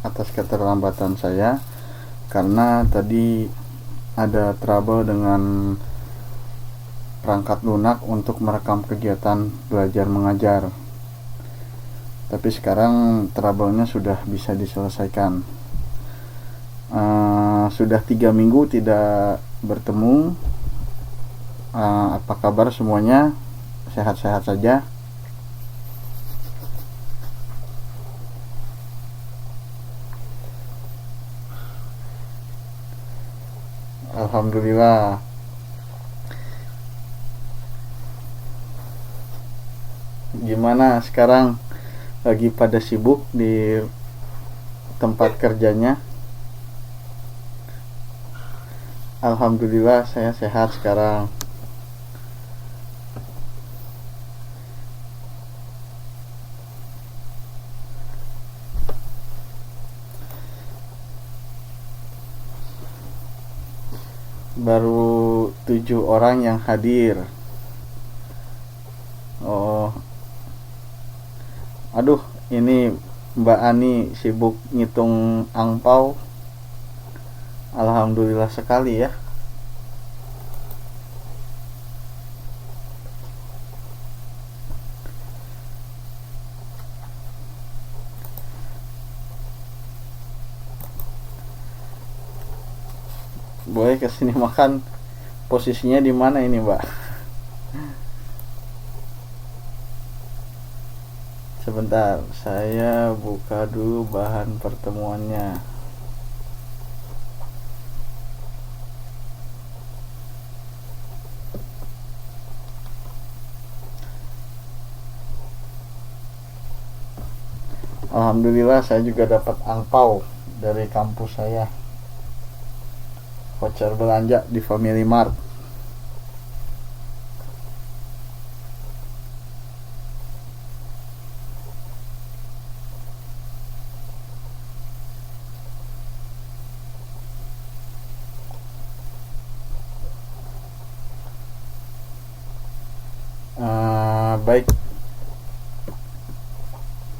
atas keterlambatan saya, karena tadi ada trouble dengan perangkat lunak untuk merekam kegiatan belajar mengajar. Tapi sekarang trouble-nya sudah bisa diselesaikan. Sudah 3 minggu tidak bertemu. Apa kabar semuanya? Sehat-sehat saja? Alhamdulillah. Gimana sekarang? Lagi pada sibuk di tempat kerjanya? Alhamdulillah saya sehat sekarang. Baru 7 orang yang hadir. Oh, aduh, ini Mbak Ani sibuk ngitung angpau. Alhamdulillah sekali ya. Boleh kesini makan. Posisinya di mana ini, Mbak? Sebentar, saya buka dulu bahan pertemuannya. Alhamdulillah saya juga dapat angpau dari kampus saya. Voucher belanja di Family Mart. Baik.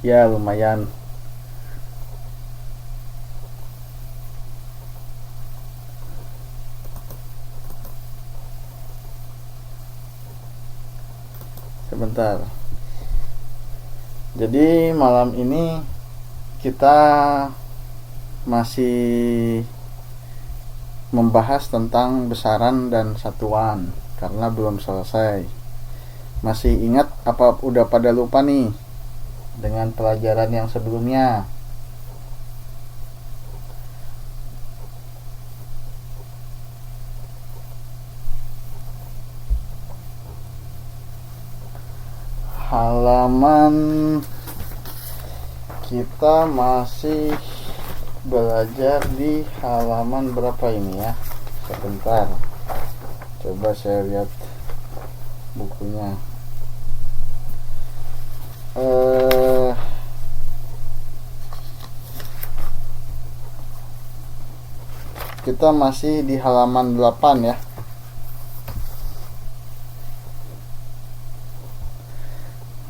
Ya, lumayan. Sebentar. Jadi malam ini kita masih membahas tentang besaran dan satuan karena belum selesai. Masih ingat apa udah pada lupa nih dengan pelajaran yang sebelumnya? Halaman kita masih belajar di halaman berapa ini ya? Sebentar, coba saya lihat bukunya. Kita masih di halaman 8 ya.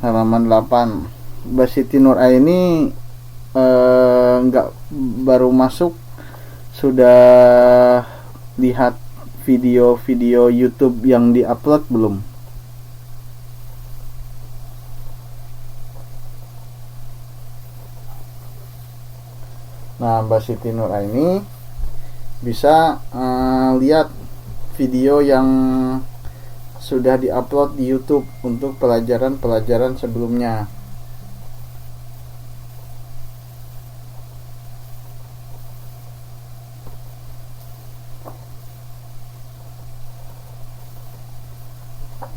Halaman 8. Mbak Siti Nuraini nggak baru masuk, sudah lihat video-video YouTube yang diupload belum? Nah, Mbak Siti Nuraini bisa lihat video yang sudah diupload di YouTube untuk pelajaran-pelajaran sebelumnya.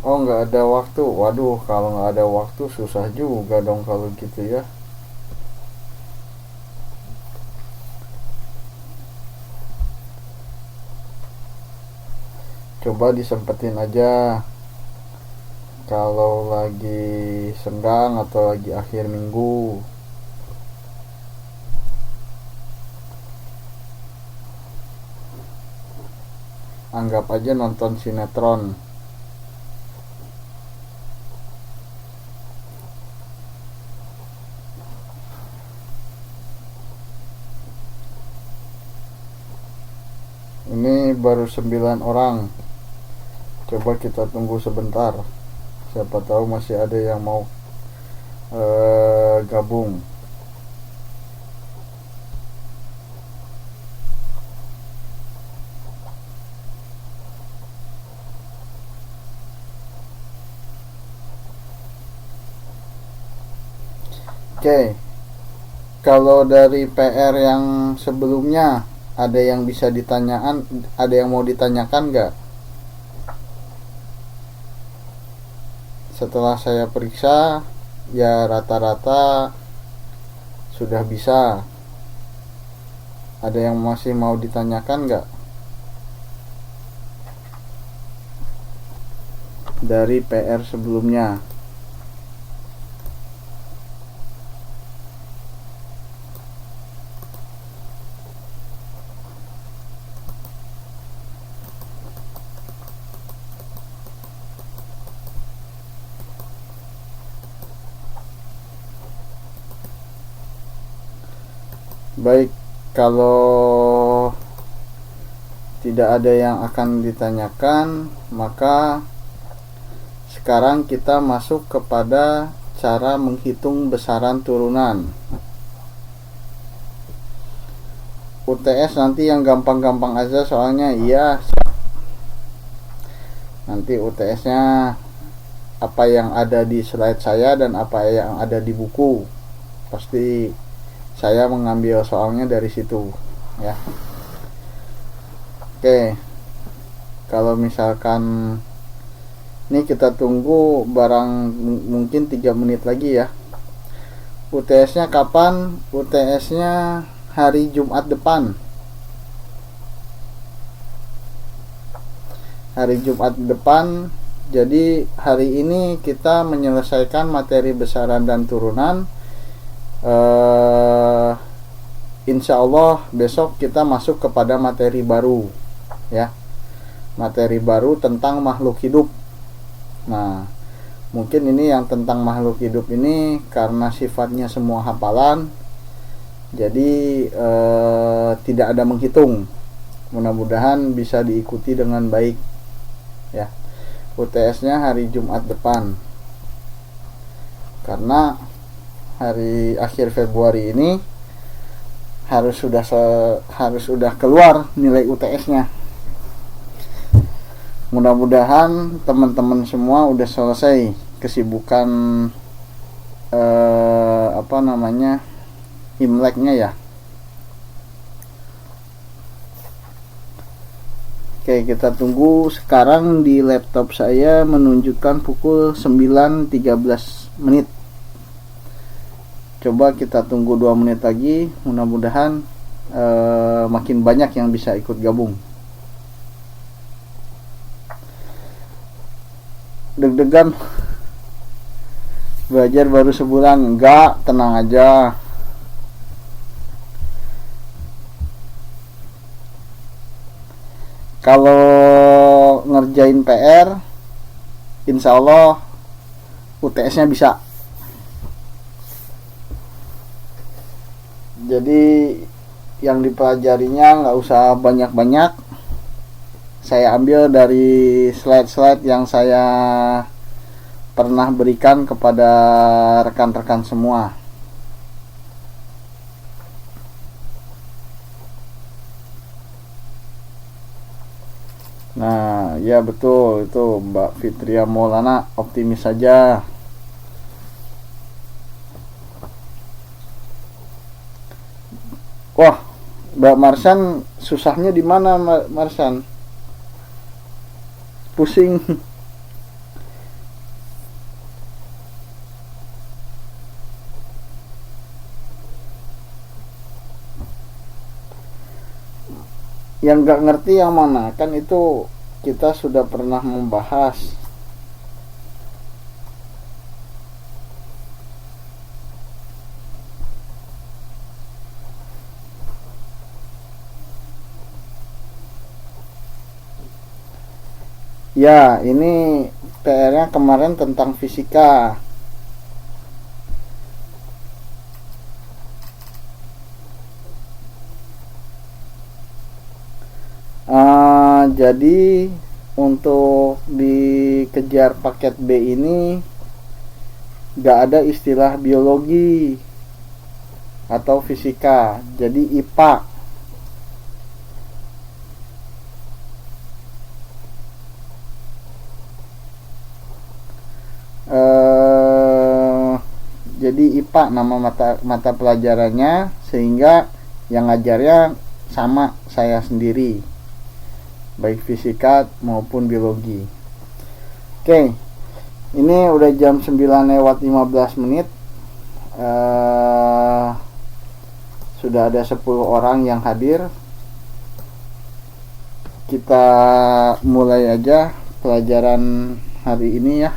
Oh, nggak ada waktu. Waduh, kalau nggak ada waktu susah juga dong kalau gitu ya. Coba disempetin aja kalau lagi senggang atau lagi akhir minggu. Anggap aja nonton sinetron. Ini baru 9 orang. Coba kita tunggu sebentar, siapa tahu masih ada yang mau gabung. Oke, kalau dari PR yang sebelumnya ada yang bisa ditanyakan, ada yang mau ditanyakan nggak? Setelah saya periksa, ya rata-rata sudah bisa. Ada yang masih mau ditanyakan nggak? Dari PR sebelumnya. Baik, kalau tidak ada yang akan ditanyakan, maka sekarang kita masuk kepada cara menghitung besaran turunan. UTS nanti yang gampang-gampang aja soalnya. Iya, nanti UTS-nya apa yang ada di slide saya dan apa yang ada di buku. Pasti saya mengambil soalnya dari situ ya. Oke, kalau misalkan ini kita tunggu barang mungkin 3 menit lagi ya. UTS-nya kapan? UTS-nya hari Jumat depan. Hari Jumat depan. Jadi hari ini kita menyelesaikan materi besaran dan turunan. Insya Allah besok kita masuk kepada materi baru ya, materi baru tentang makhluk hidup. Nah, mungkin ini yang tentang makhluk hidup ini karena sifatnya semua hafalan, jadi tidak ada menghitung. Mudah-mudahan bisa diikuti dengan baik ya. UTS-nya hari Jumat depan, karena hari akhir Februari ini harus sudah keluar nilai UTS-nya. Mudah-mudahan teman-teman semua udah selesai kesibukan Imleknya ya. Oke, kita tunggu. Sekarang di laptop saya menunjukkan pukul 9.13 menit. Coba kita tunggu 2 menit lagi. Mudah-mudahan makin banyak yang bisa ikut gabung. Deg-degan belajar baru sebulan. Enggak, tenang aja. Kalau ngerjain PR, insya Allah UTS-nya bisa. Jadi yang dipelajarinya nggak usah banyak-banyak. Saya ambil dari slide-slide yang saya pernah berikan kepada rekan-rekan semua. Nah, ya betul itu Mbak Fitria Maulana, optimis saja. Wah, Mbak Marsan susahnya di mana, Marsan? Pusing. Yang nggak ngerti yang mana, kan itu kita sudah pernah membahas. Ya, ini PR-nya kemarin tentang fisika. Jadi untuk dikejar paket B ini gak ada istilah biologi atau fisika, jadi IPA. Jadi IPA nama mata pelajarannya, sehingga yang ngajarnya sama saya sendiri, baik fisika maupun biologi. Oke, ini udah jam 9:15. Sudah ada 10 orang yang hadir. Kita mulai aja pelajaran hari ini ya.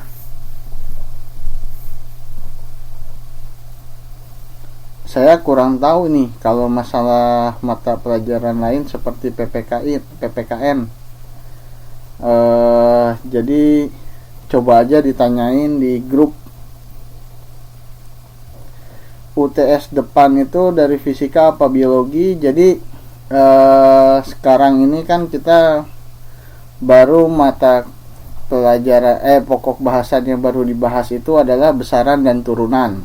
Saya kurang tahu nih kalau masalah mata pelajaran lain seperti PPKN. Jadi coba aja ditanyain di grup. UTS depan itu dari fisika apa biologi. Jadi sekarang ini kan kita baru mata pelajaran pokok bahasan yang baru dibahas itu adalah besaran dan turunan.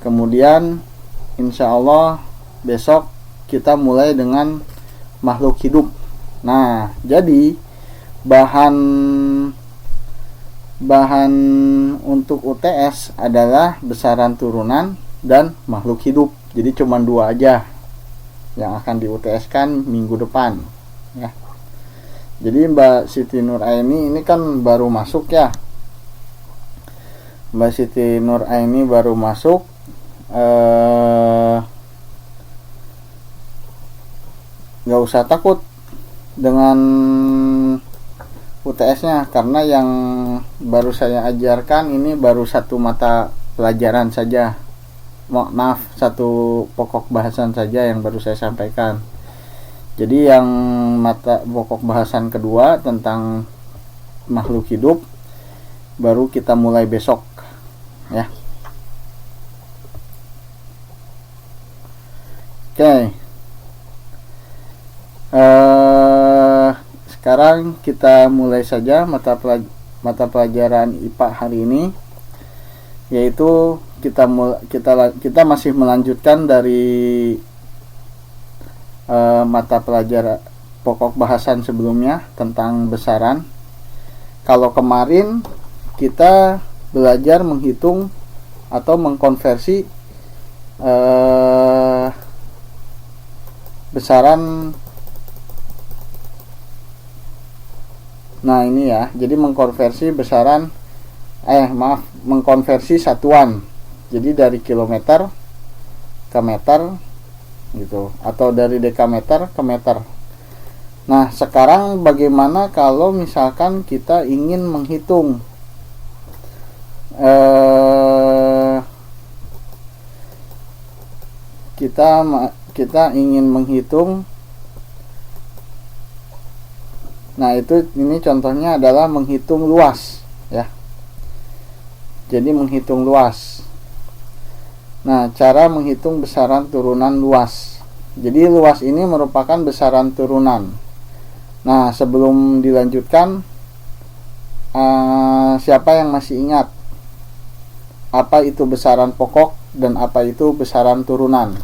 Kemudian insya Allah besok kita mulai dengan makhluk hidup. Nah, jadi bahan untuk UTS adalah besaran turunan dan makhluk hidup. Jadi cuma 2 aja yang akan di UTS kan minggu depan ya. Jadi Mbak Siti Nuraini ini kan baru masuk ya. Mbak Siti Nuraini baru masuk. Gak usah takut dengan UTS-nya, karena yang baru saya ajarkan ini baru 1 mata pelajaran saja. Maaf, 1 pokok bahasan saja yang baru saya sampaikan. Jadi yang mata pokok bahasan kedua tentang makhluk hidup baru kita mulai besok ya. Oke. Sekarang kita mulai saja mata pelajaran IPA hari ini, yaitu kita masih melanjutkan dari mata pelajaran pokok bahasan sebelumnya tentang besaran. Kalau kemarin kita belajar menghitung atau mengkonversi besaran. Nah ini ya, jadi mengkonversi besaran mengkonversi satuan. Jadi dari kilometer ke meter gitu, atau dari dekameter ke meter. Nah sekarang bagaimana kalau misalkan kita ingin menghitung kita ingin menghitung. Nah ini contohnya adalah menghitung luas ya. Jadi menghitung luas. Nah cara menghitung besaran turunan luas. Jadi luas ini merupakan besaran turunan. Nah sebelum dilanjutkan, siapa yang masih ingat apa itu besaran pokok dan apa itu besaran turunan?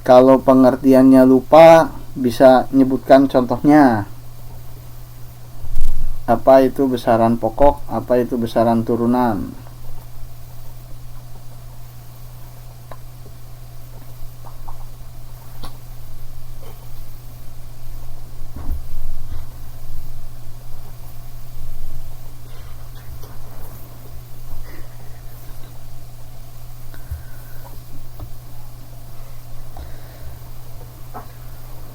Kalau pengertiannya lupa, bisa nyebutkan contohnya. Apa itu besaran pokok, apa itu besaran turunan?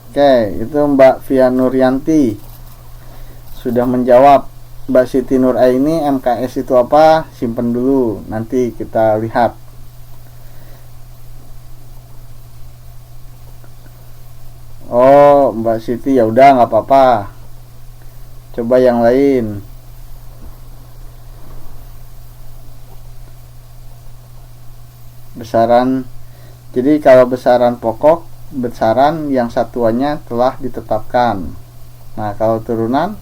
Oke, itu Mbak Via Nuryanti sudah menjawab. Mbak Siti Nuraini, MKS itu apa? Simpen dulu, nanti kita lihat. Oh, Mbak Siti, ya udah nggak apa-apa. Coba yang lain. Besaran. Jadi kalau besaran pokok, besaran yang satuannya telah ditetapkan. Nah, kalau turunan,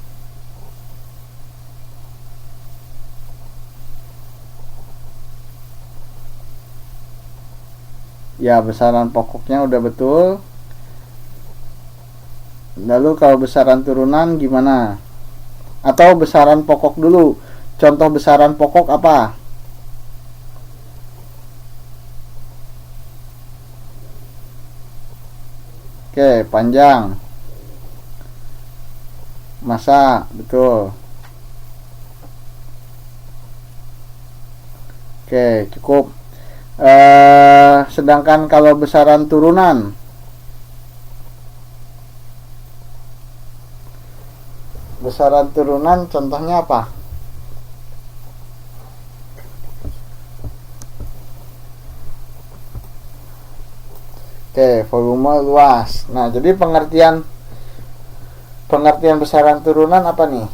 ya besaran pokoknya udah betul. Lalu kalau besaran turunan gimana? Atau besaran pokok dulu. Contoh besaran pokok apa? Oke, panjang. Masa, betul. Oke, cukup. Sedangkan kalau besaran turunan, contohnya apa? Oke, volume luas. Nah, jadi pengertian besaran turunan apa nih?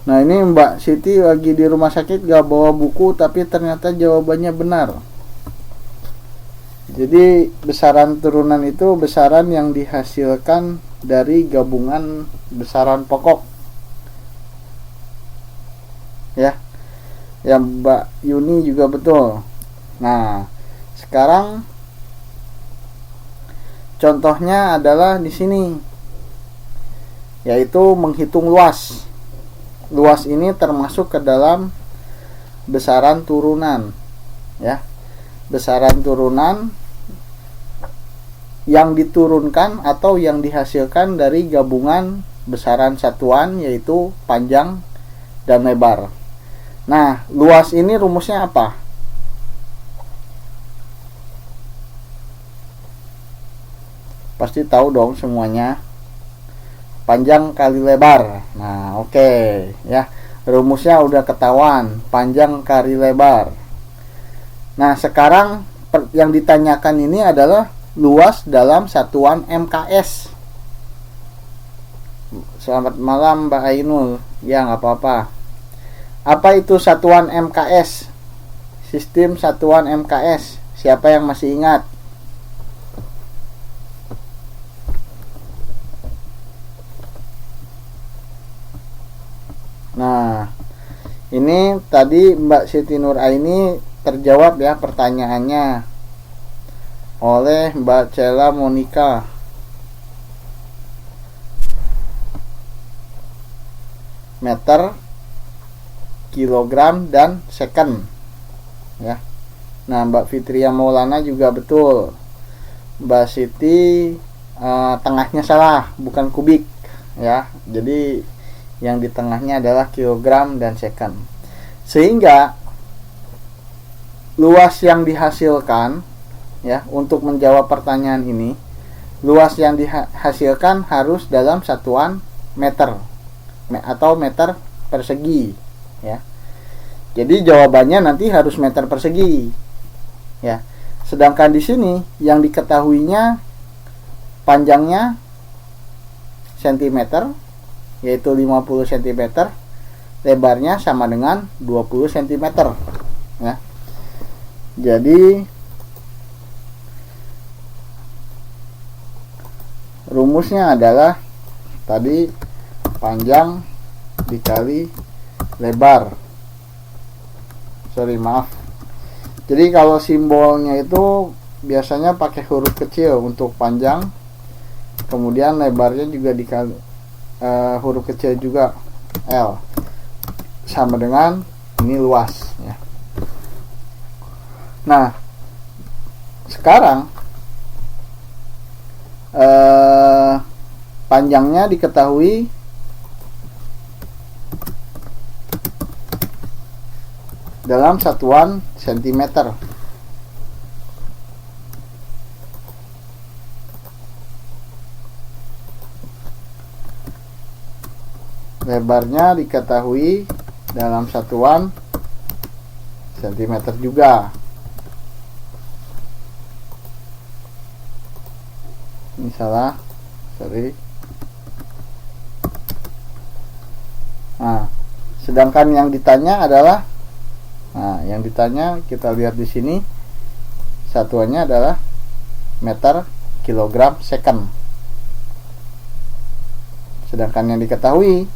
Nah, ini Mbak Siti lagi di rumah sakit gak bawa buku, tapi ternyata jawabannya benar. Jadi besaran turunan itu besaran yang dihasilkan dari gabungan besaran pokok. Ya. Yang Mbak Yuni juga betul. Nah, sekarang contohnya adalah di sini, yaitu menghitung luas. Luas ini termasuk ke dalam besaran turunan, ya. Besaran turunan yang diturunkan atau yang dihasilkan dari gabungan besaran satuan, yaitu panjang dan lebar. Nah, luas ini rumusnya apa? Pasti tahu dong semuanya. Panjang kali lebar. Nah, oke, ya. Rumusnya udah ketahuan, panjang kali lebar. Nah, sekarang yang ditanyakan ini adalah luas dalam satuan MKS. Selamat malam Mbak Ainul. Ya, nggak apa-apa. Apa itu satuan MKS? Sistem satuan MKS. Siapa yang masih ingat? Nah, ini tadi Mbak Siti Nur Aini terjawab ya pertanyaannya oleh Mbak Cela Monica. Meter, kilogram, dan second. Ya. Nah, Mbak Fitria Maulana juga betul. Mbak Siti tengahnya salah, bukan kubik, ya. Jadi yang di tengahnya adalah kilogram dan second. Sehingga luas yang dihasilkan, ya, untuk menjawab pertanyaan ini, luas yang dihasilkan harus dalam satuan meter atau meter persegi, ya. Jadi jawabannya nanti harus meter persegi, ya. Sedangkan di sini yang diketahuinya panjangnya cm, yaitu 50 cm, lebarnya sama dengan 20 cm, ya. Jadi rumusnya adalah tadi panjang dikali lebar. Jadi kalau simbolnya itu biasanya pakai huruf kecil untuk panjang, kemudian lebarnya juga dikali huruf kecil juga L, sama dengan ini luas ya. Nah, sekarang panjangnya diketahui dalam satuan sentimeter. Lebarnya diketahui dalam satuan sentimeter juga. Ini salah, sorry. Nah, sedangkan yang ditanya adalah, yang ditanya kita lihat di sini satuannya adalah meter, kilogram, second. Sedangkan yang diketahui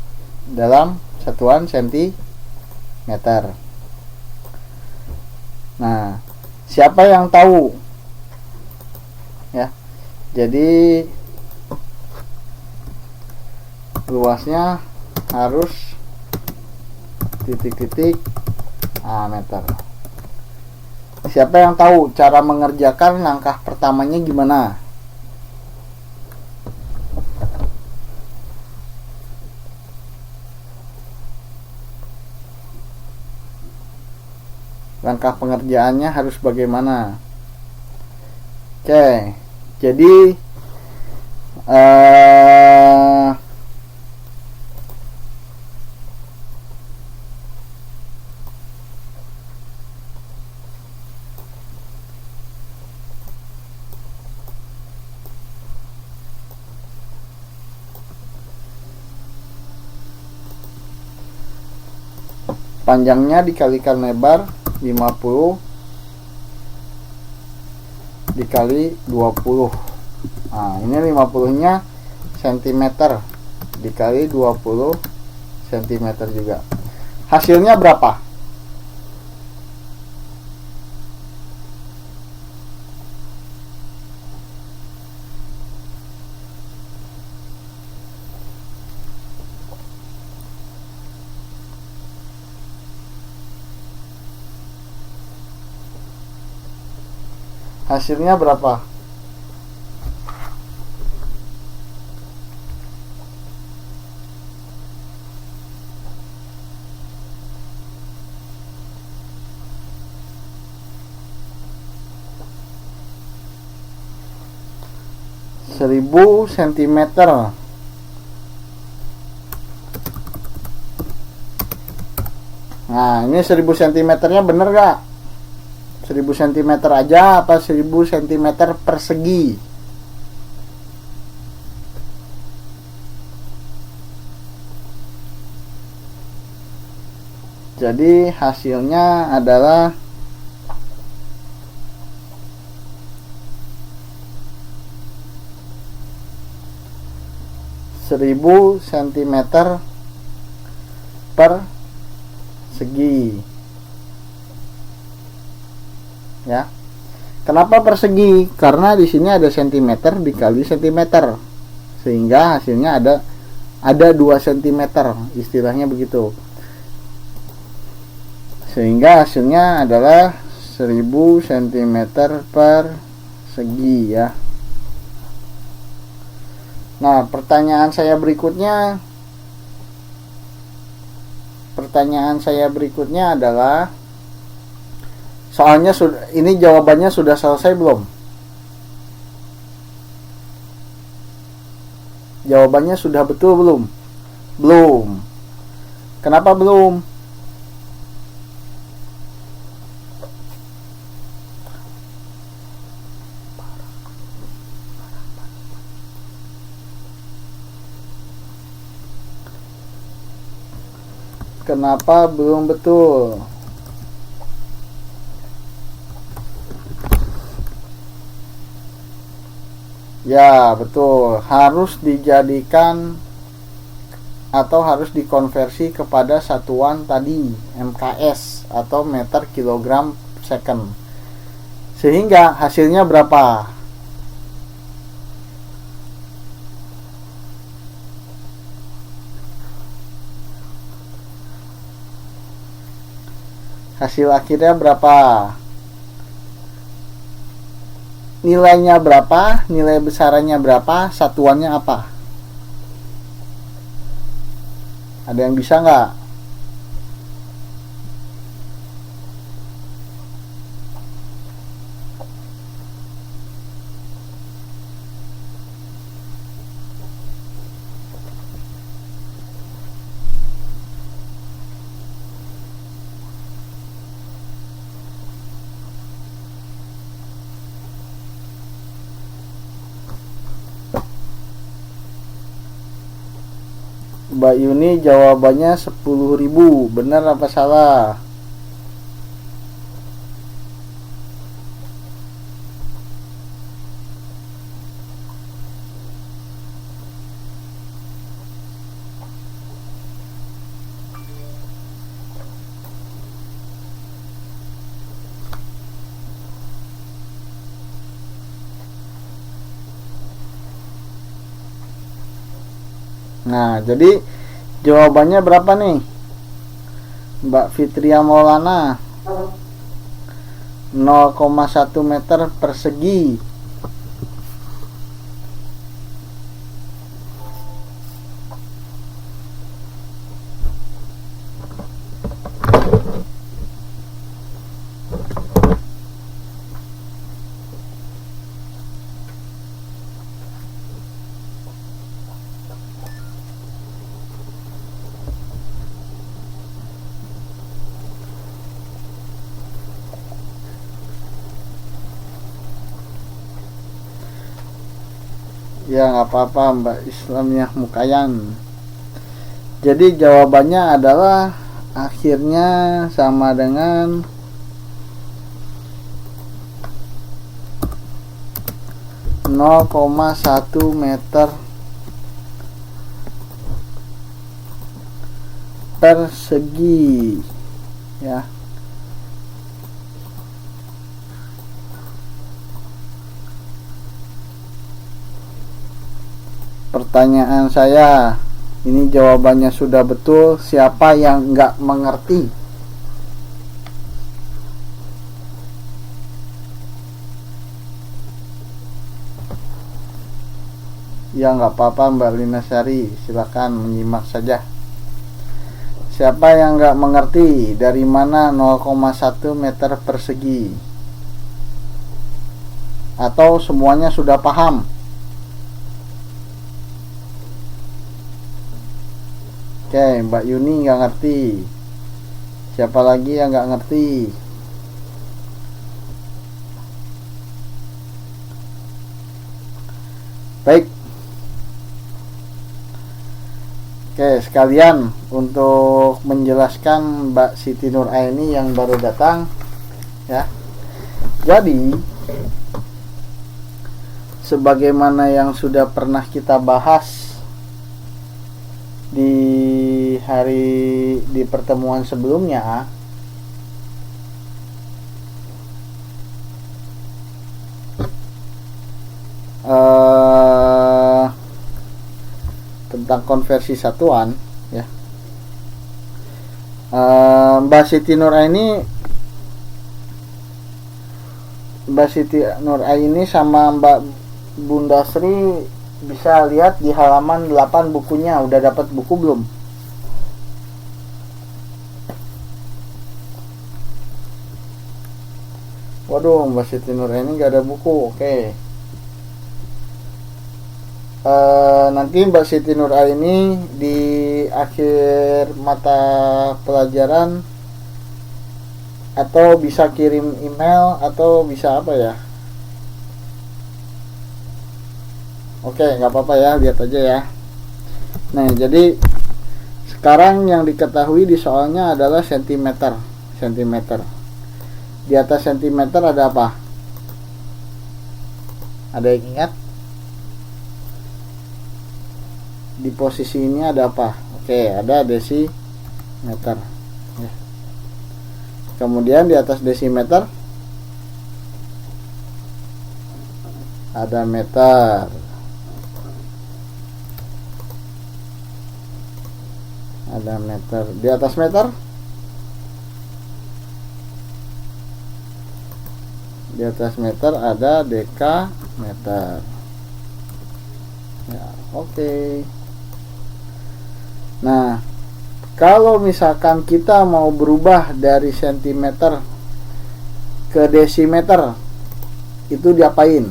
dalam satuan sentimeter. Nah, siapa yang tahu? Ya. Jadi luasnya harus titik-titik meter. Siapa yang tahu cara mengerjakan langkah pertamanya gimana? Langkah pengerjaannya harus bagaimana? Oke, jadi panjangnya dikalikan lebar 50 dikali 20. Nah, ini 50-nya cm dikali 20 cm juga. Hasilnya berapa? Hasilnya berapa? Seribu sentimeter. Nah, ini 1000 cm-nya bener gak? 1000 cm aja apa 1000 cm persegi? Jadi hasilnya adalah 1000 cm per segi. Ya. Kenapa persegi? Karena di sini ada sentimeter dikali sentimeter. Sehingga hasilnya ada 2 cm, istilahnya begitu. Sehingga hasilnya adalah 1000 cm per segi ya. Nah, pertanyaan saya berikutnya adalah, soalnya ini jawabannya sudah selesai belum? Jawabannya sudah betul belum? Belum. Kenapa belum? Kenapa belum betul? Ya, betul. Harus dijadikan atau harus dikonversi kepada satuan tadi, MKS atau meter kilogram second. Sehingga hasilnya berapa? Hasil akhirnya berapa? Nilainya berapa? Nilai besarannya berapa? Satuannya apa? Ada yang bisa nggak? Mbak Yuni jawabannya 10.000. Benar apa salah? Nah, jadi jawabannya berapa nih? Mbak Fitria Maulana, 0,1 meter persegi. Ya nggak apa-apa Mbak Islamiyah Mukayan. Jadi jawabannya adalah akhirnya sama dengan 0,1 meter persegi ya. Pertanyaan saya, ini jawabannya sudah betul, siapa yang nggak mengerti? Ya nggak apa-apa Mbak Lina Sari, silakan menyimak saja. Siapa yang nggak mengerti dari mana 0,1 meter persegi? Atau semuanya sudah paham? Oke, Mbak Yuni nggak ngerti. Siapa lagi yang nggak ngerti? Baik. Oke, sekalian untuk menjelaskan Mbak Siti Nur Aini yang baru datang ya. Jadi sebagaimana yang sudah pernah kita bahas di pertemuan sebelumnya, tentang konversi satuan ya. Mbak Siti Nur Aini sama Mbak Bunda Sri bisa lihat di halaman 8 bukunya. Udah dapat buku belum? Waduh, Mbak Siti Nur Aini gak ada buku. Oke. Nanti Mbak Siti Nur Aini di akhir mata pelajaran atau bisa kirim email atau bisa apa ya? Oke, nggak apa-apa ya, lihat aja ya. Nah, jadi sekarang yang diketahui di soalnya adalah sentimeter. Di atas sentimeter ada apa? Ada yang ingat? Di posisi ini ada apa? Oke, ada desimeter. Ya. Kemudian di atas desimeter ada meter. Ada meter. Di atas meter Di atas meter ada dekameter. Ya, oke. Nah, kalau misalkan kita mau berubah dari sentimeter ke desimeter, itu diapain?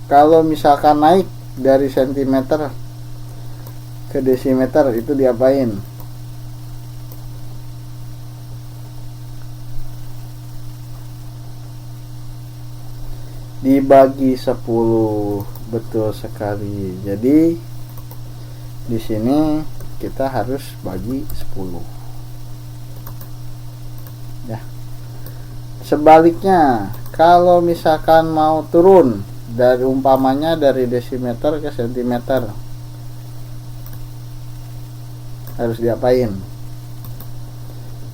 Kalau misalkan naik dari sentimeter ke desimeter, itu diapain? Dibagi 10. Betul sekali. Jadi di sini kita harus bagi 10. Ya. Sebaliknya, kalau misalkan mau turun dari umpamanya dari desimeter ke sentimeter, harus diapain?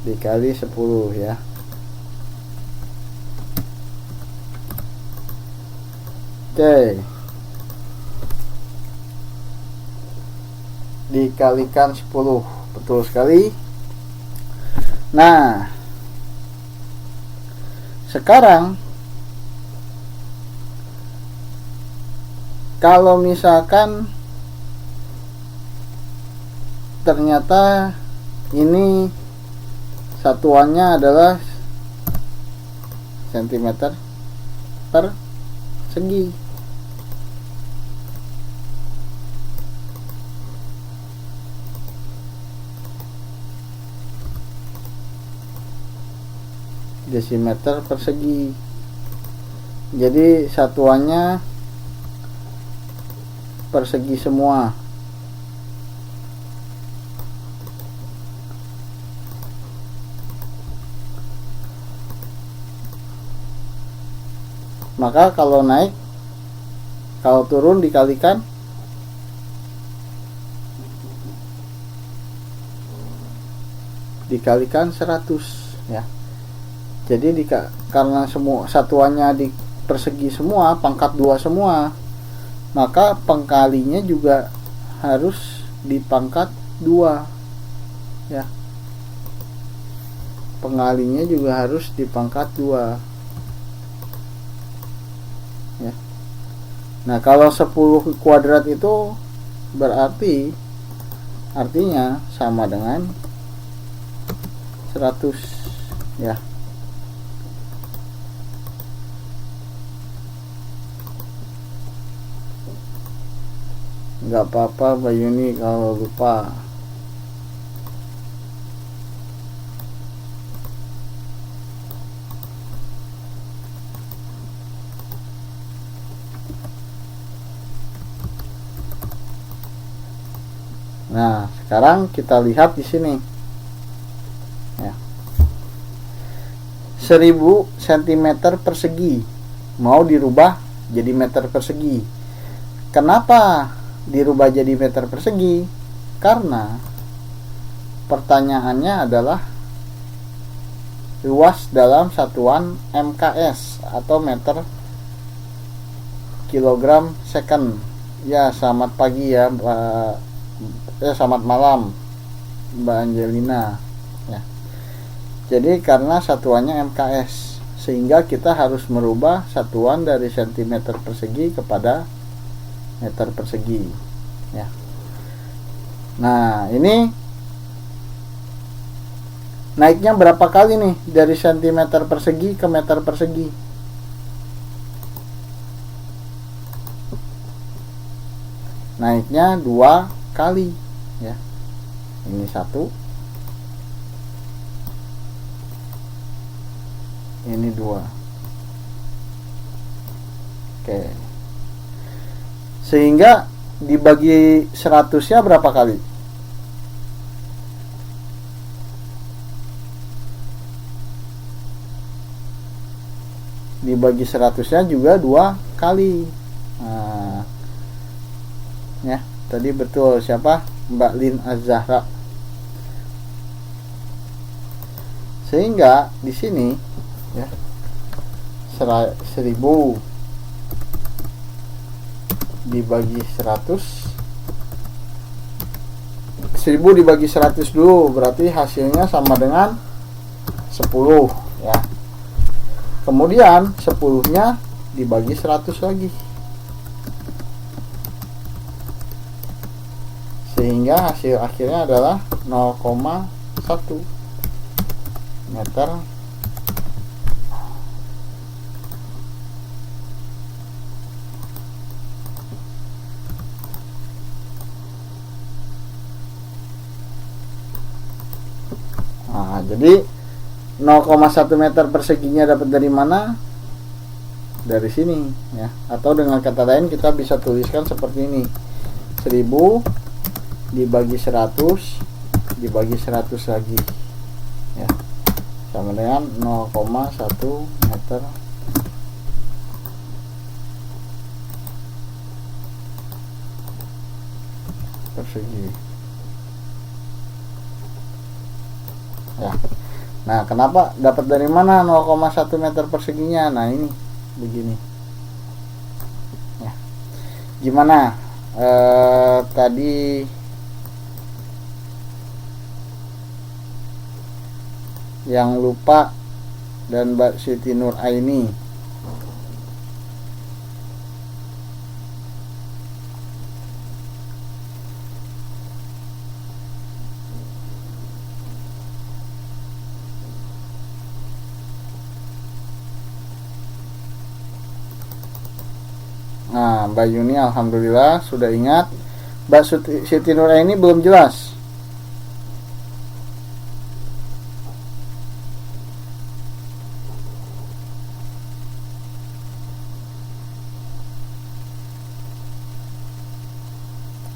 Dikali 10 ya. Oke. Dikalikan 10. Betul sekali. Nah, sekarang kalau misalkan ternyata ini satuannya adalah sentimeter persegi, desimeter persegi. Jadi satuannya persegi semua. Maka kalau naik, kalau turun dikalikan dikalikan 100 ya. Jadi karena semua satuannya di persegi semua, pangkat 2 semua, maka pengkalinya juga harus di pangkat 2 ya. Pengalinya juga harus di pangkat 2 ya. Nah, kalau 10 kuadrat itu berarti artinya sama dengan 100 ya. Nggak apa-apa Mbak Yuni kalau lupa. Nah, sekarang kita lihat di sini ya. 1000 cm persegi mau dirubah jadi meter persegi. Kenapa dirubah jadi meter persegi? Karena pertanyaannya adalah luas dalam satuan MKS atau meter kilogram second. Ya, selamat pagi ya Mbak, selamat malam Mbak Angelina ya. Jadi karena satuannya MKS, sehingga kita harus merubah satuan dari sentimeter persegi kepada meter persegi ya. Nah, ini naiknya berapa kali nih dari sentimeter persegi ke meter persegi? Naiknya 2 kali ya. Ini 1, ini 2. Oke. Sehingga dibagi 100-nya berapa kali? Dibagi 100-nya juga 2 kali. Nah, ya, tadi betul siapa? Mbak Lin Az-Zahra. Sehingga di sini ya 1000 dibagi 100 1000 dibagi 100 dulu, berarti hasilnya sama dengan 10 ya. Kemudian 10-nya dibagi 100 lagi, sehingga hasil akhirnya adalah 0,1 meter jadi 0,1 meter perseginya dapat dari mana? Dari sini ya. Atau dengan kata lain kita bisa tuliskan seperti ini. 1000 dibagi 100 dibagi 100 lagi ya. Sama dengan 0,1 meter persegi. Ya. Nah, kenapa dapat dari mana 0,1 meter perseginya? Nah, ini begini. Ya. Gimana? Tadi yang lupa dan Mbak Siti Nur Aini. Nah, Mbak Yuni alhamdulillah sudah ingat. Mbak Siti Nur Aini belum jelas.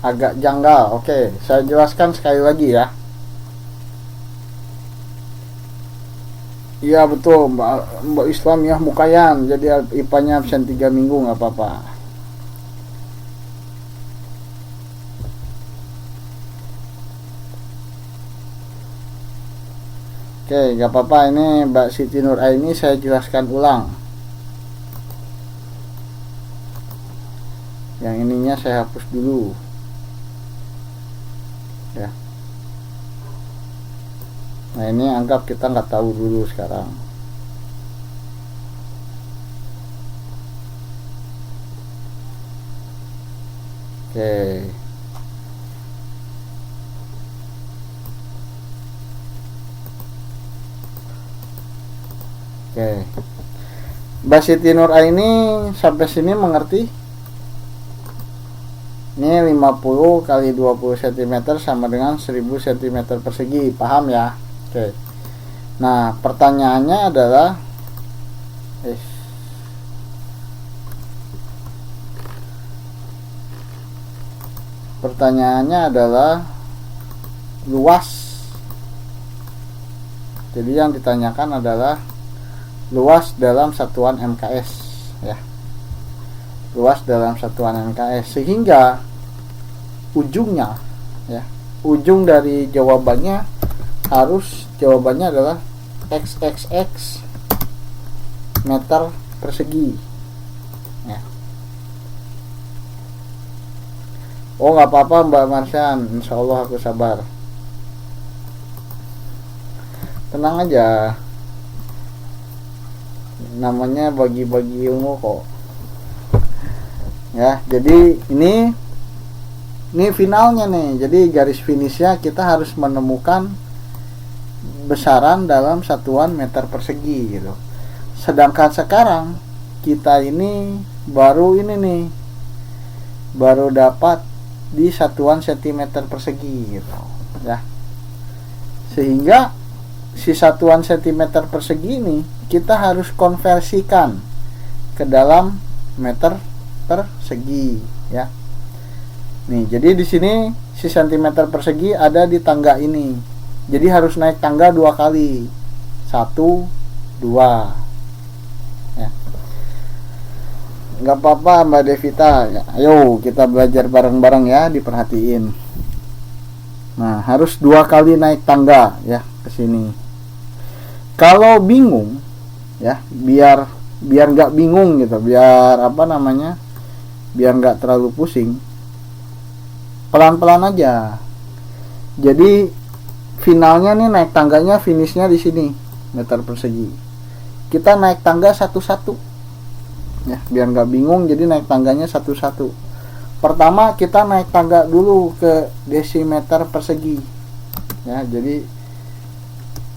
Agak janggal. Oke, saya jelaskan sekali lagi ya. Iya betul, Mbak Islam ya Mukayan. Jadi IPA-nya absen 3 minggu nggak apa-apa. Oke, nggak apa-apa. Ini Mbak Siti Nur Aini saya jelaskan ulang. Yang ininya saya hapus dulu. Ya. Nah, ini anggap kita nggak tahu dulu sekarang. Oke. Oke. Mbak Siti Nur Aini sampai sini mengerti? Ini 50 kali 20 cm sama dengan 1000 cm persegi. Paham ya? Oke. Nah, pertanyaannya adalah luas. Jadi yang ditanyakan adalah luas dalam satuan MKS ya. Luas dalam satuan MKS, sehingga ujungnya ya, ujung dari jawabannya adalah XXX meter persegi ya. Oh nggak apa-apa Mbak Marsian, insya Allah aku sabar, tenang aja, namanya bagi-bagi ilmu kok ya. Jadi ini finalnya nih. Jadi garis finishnya kita harus menemukan besaran dalam satuan meter persegi gitu. Sedangkan sekarang kita ini baru dapat di satuan sentimeter persegi gitu ya. Sehingga si satuan sentimeter persegi ini kita harus konversikan ke dalam meter persegi ya. Nih, jadi di sini si sentimeter persegi ada di tangga ini. Jadi harus naik tangga 2 kali. 1, 2. Ya. Enggak apa-apa Mbak Devita. Ya, ayo kita belajar bareng-bareng ya, diperhatiin. Nah, harus 2 kali naik tangga ya ke sini. Kalau bingung ya, biar enggak bingung gitu, biar biar enggak terlalu pusing. Pelan-pelan aja. Jadi finalnya nih naik tangganya, finishnya di sini meter persegi. Kita naik tangga satu-satu ya, biar nggak bingung. Jadi naik tangganya satu-satu. Pertama kita naik tangga dulu ke desimeter persegi ya. Jadi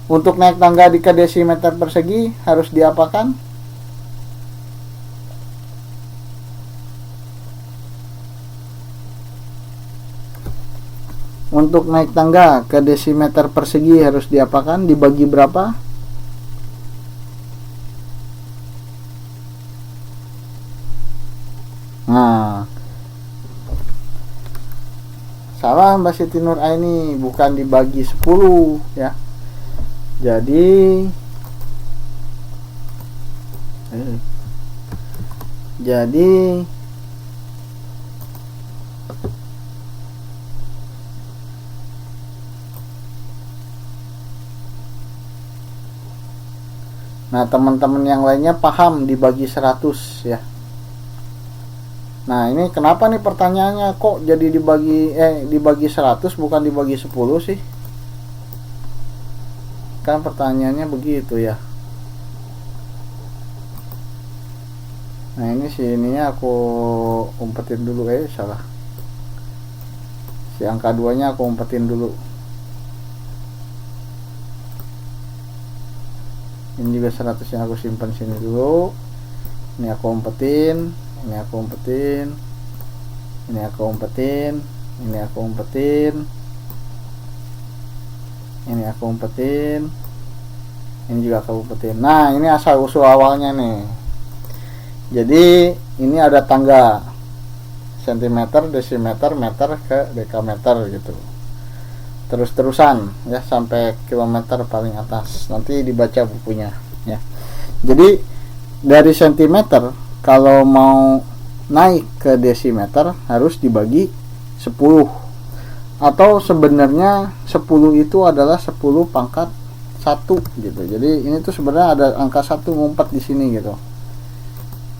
untuk naik tangga ke desimeter persegi harus diapakan? Untuk naik tangga ke desimeter persegi harus diapakan? Dibagi berapa? Nah, salah Mbak Siti Nur Aini, bukan dibagi 10 ya. Jadi nah, teman-teman yang lainnya paham dibagi 100 ya. Nah, ini kenapa nih pertanyaannya, kok jadi dibagi 100 bukan dibagi 10 sih? Kan pertanyaannya begitu ya. Nah, ini sininya aku umpetin dulu, salah. Si angka 2-nya aku umpetin dulu. Ini juga 100 yang aku simpan sini dulu. Ini aku umpetin, ini aku umpetin, ini aku umpetin, ini aku umpetin, ini aku umpetin, ini juga aku umpetin. Nah, ini asal usul awalnya nih. Jadi ini ada tangga sentimeter, desimeter, meter ke dekameter gitu. Terus-terusan ya sampai kilometer paling atas. Nanti dibaca bukunya ya. Jadi dari sentimeter kalau mau naik ke desimeter harus dibagi 10. Atau sebenarnya 10 itu adalah 10 pangkat 1 gitu. Jadi ini tuh sebenarnya ada angka 1 ngumpet di sini gitu.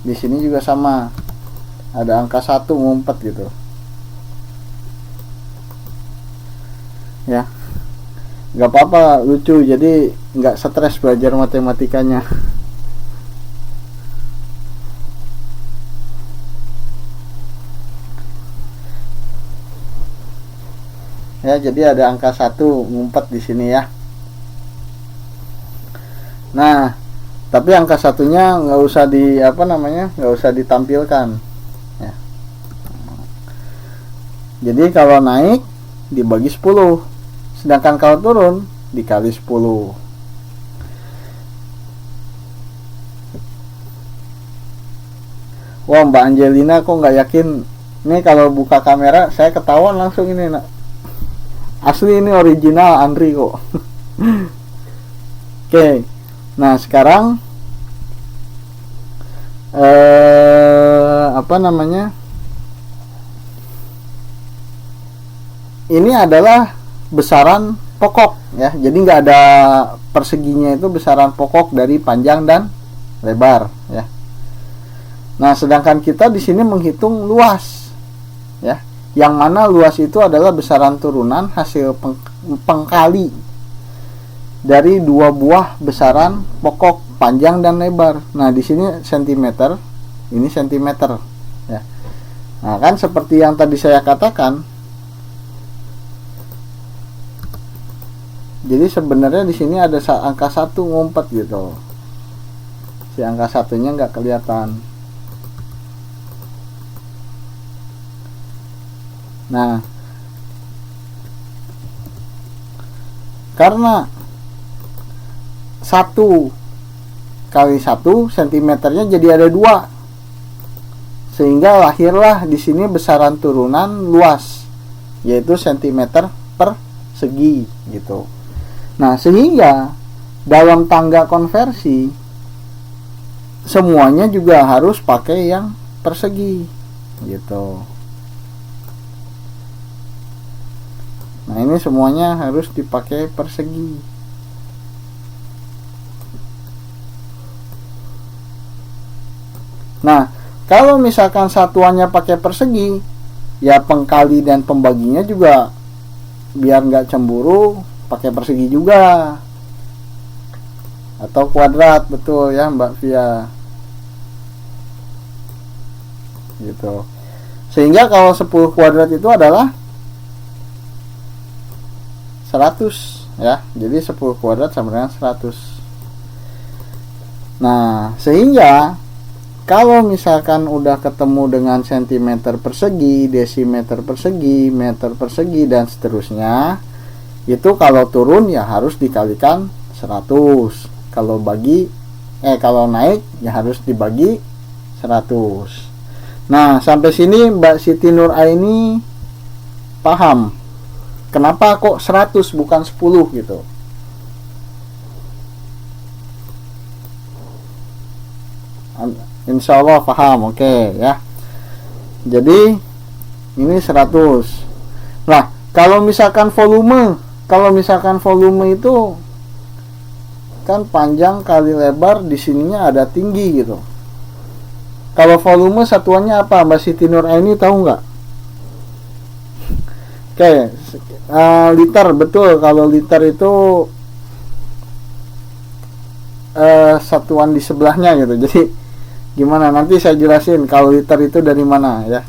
Di sini juga sama. Ada angka 1 ngumpet gitu. Ya, nggak apa-apa, lucu, jadi nggak stres belajar matematikanya. Ya, jadi ada angka 1 ngumpet di sini ya. Nah, tapi angka 1-nya nggak usah nggak usah ditampilkan ya. Jadi kalau naik dibagi 10, sedangkan kalau turun dikali 10. Wah, Mbak Angelina kok nggak yakin? Ini kalau buka kamera saya ketahuan langsung ini nak. Asli ini original Andri kok. Oke. Nah, sekarang ini adalah besaran pokok ya. Jadi nggak ada perseginya, itu besaran pokok dari panjang dan lebar ya. Nah, sedangkan kita di sini menghitung luas ya. Yang mana luas itu adalah besaran turunan hasil pengkali dari dua buah besaran pokok panjang dan lebar. Nah, di sini sentimeter, ini sentimeter ya. Nah, kan seperti yang tadi saya katakan. Jadi sebenarnya di sini ada angka 1 ngumpet gitu. Si angka 1-nya nggak kelihatan. Nah, karena 1 kali 1 sentimeternya jadi ada 2, sehingga lahirlah di sini besaran turunan luas, yaitu sentimeter persegi gitu. Nah, sehingga dalam tangga konversi semuanya juga harus pakai yang persegi gitu. Nah, ini semuanya harus dipakai persegi. Nah, kalau misalkan satuannya pakai persegi, ya pengkali dan pembaginya juga biar nggak cemburu pakai persegi juga atau kuadrat, betul ya Mbak Via gitu. Sehingga kalau 10 kuadrat itu adalah 100 ya. Jadi 10 kuadrat sama dengan 100. Nah, sehingga kalau misalkan udah ketemu dengan sentimeter persegi, desimeter persegi, meter persegi dan seterusnya, itu kalau turun ya harus dikalikan 100. Kalau kalau naik ya harus dibagi 100. Nah, sampai sini Mbak Siti Nur Aini paham kenapa kok 100 bukan 10 gitu. Insya Allah paham, oke ya. Jadi ini 100. Nah, kalau misalkan volume itu kan panjang kali lebar, di sininya ada tinggi gitu. Kalau volume satuannya apa, Mbak Siti Nur Aini tahu nggak? Oke, liter, betul. Kalau liter itu satuan di sebelahnya gitu. Jadi gimana? Nanti saya jelasin kalau liter itu dari mana ya.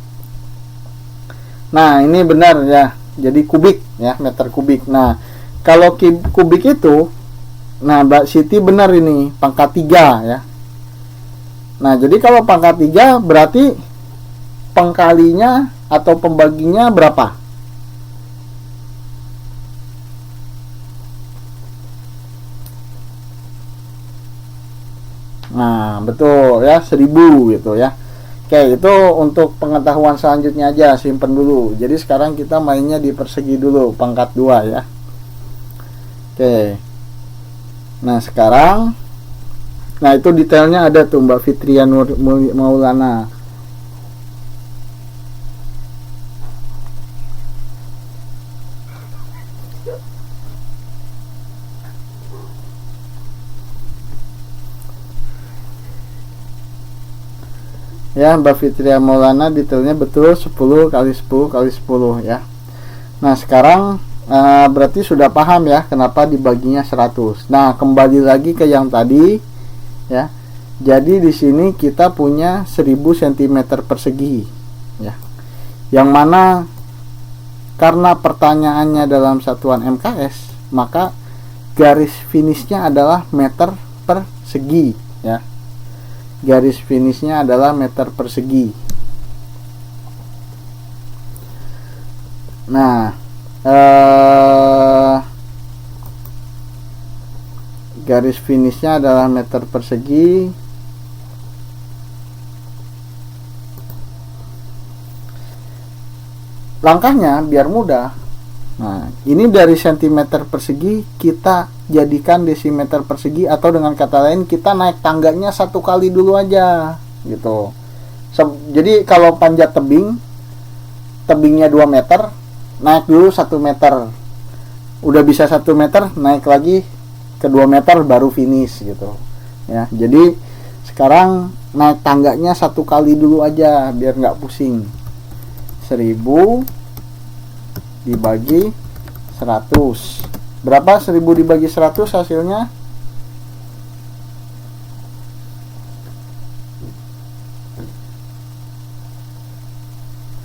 Nah, ini benar ya. Jadi kubik ya, meter kubik. Nah, kalau kubik itu, nah Mbak Siti benar ini pangkat 3 ya. Nah, jadi kalau pangkat 3 berarti pengkalinya atau pembaginya berapa? Nah, betul ya, 1000 gitu ya. Oke, itu untuk pengetahuan selanjutnya aja, simpen dulu. Jadi sekarang kita mainnya di persegi dulu, pangkat 2 ya. Oke. Nah, sekarang itu detailnya ada tuh Mbak Fitria Maulana. Ya, Mbak Fitria Maulana detailnya betul 10 kali 10 kali 10 ya. Nah, sekarang berarti sudah paham ya kenapa dibaginya 100. Nah, kembali lagi ke yang tadi ya. Jadi di sini kita punya 1000 cm persegi ya. Yang mana karena pertanyaannya dalam satuan MKS, maka garis finishnya adalah meter persegi ya. Garis finishnya adalah meter persegi. Nah, garis finishnya adalah meter persegi. Langkahnya biar mudah. Nah, ini dari sentimeter persegi kita jadikan desimeter persegi, atau dengan kata lain kita naik tangganya 1 kali dulu aja gitu. Jadi kalau panjat tebingnya 2 meter, naik dulu 1 meter. Udah bisa 1 meter, naik lagi ke 2 meter baru finish gitu ya. Jadi sekarang naik tangganya 1 kali dulu aja biar nggak pusing. 1000 dibagi 100, berapa? 1000 dibagi 100 hasilnya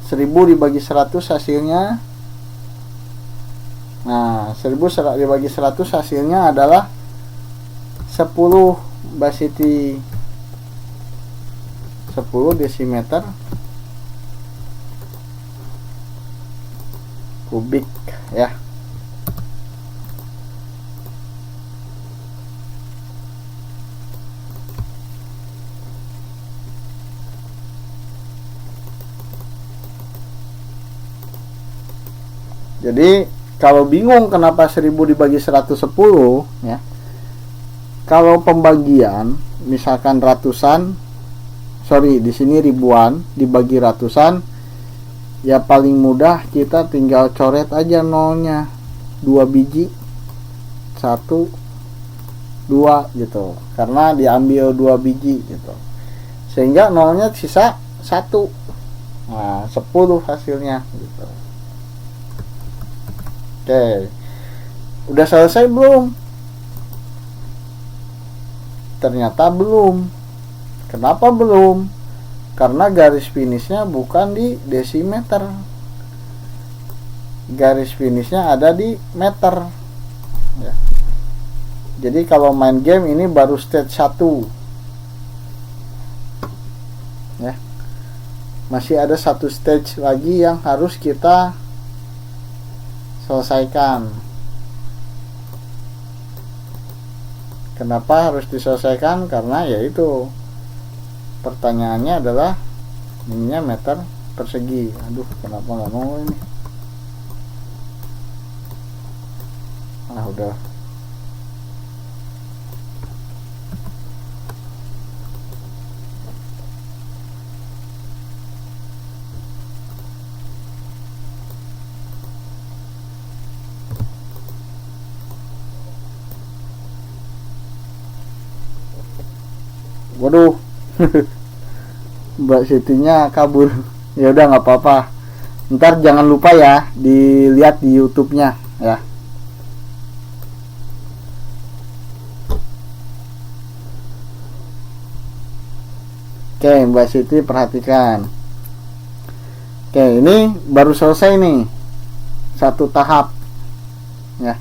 1000 dibagi 100 hasilnya, nah 1000 dibagi 100 hasilnya adalah 10 Mbak Siti, 10 desimeter kubik ya. Jadi kalau bingung kenapa 1000 dibagi 110 ya, kalau pembagian misalkan di sini ribuan dibagi ratusan, ya paling mudah kita tinggal coret aja nolnya, 2 biji, 1 2 gitu, karena diambil 2 biji gitu, sehingga nolnya sisa 1. Nah, 10 hasilnya gitu. Oke, udah selesai belum? Ternyata belum. Kenapa belum? Karena garis finishnya bukan di desimeter, garis finishnya ada di meter ya. Jadi kalau main game ini baru stage 1 ya, masih ada satu stage lagi yang harus kita selesaikan. Kenapa harus diselesaikan? Karena yaitu pertanyaannya adalah ininya meter persegi. Aduh, kenapa nggak mau ini? Udah. Waduh. Mbak Sitinya kabur. Ya udah nggak apa-apa. Ntar jangan lupa ya dilihat di YouTube-nya ya. Oke, Mbak Siti perhatikan. Oke, ini baru selesai nih. Satu tahap. Ya.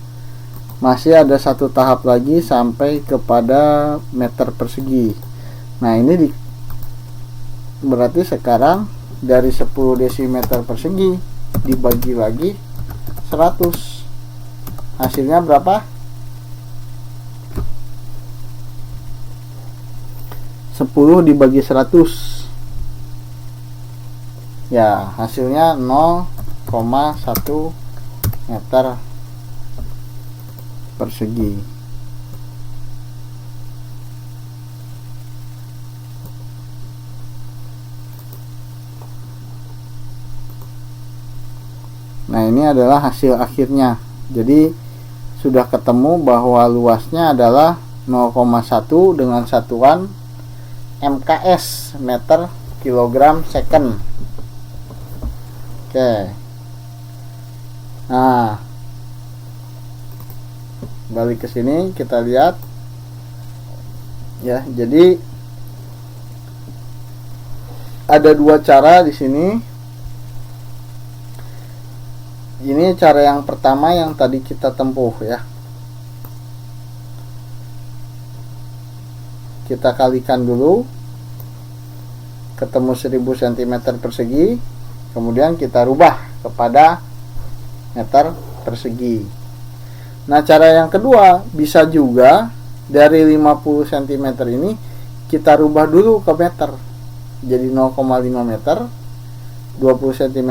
Masih ada satu tahap lagi sampai kepada meter persegi. Nah, ini berarti sekarang dari 10 desimeter persegi dibagi lagi 100. Hasilnya berapa? 10 dibagi 100. Ya, hasilnya 0,1 meter persegi. Nah, ini adalah hasil akhirnya. Jadi sudah ketemu bahwa luasnya adalah 0,1 dengan satuan MKS, meter kilogram second. Oke. Nah, balik ke sini kita lihat ya. Jadi ada dua cara di sini. Ini cara yang pertama yang tadi kita tempuh ya. Kita kalikan dulu, ketemu 1000 cm persegi, kemudian kita rubah kepada meter persegi. Nah, cara yang kedua bisa juga dari 50 cm ini kita rubah dulu ke meter, jadi 0,5 meter, 20 cm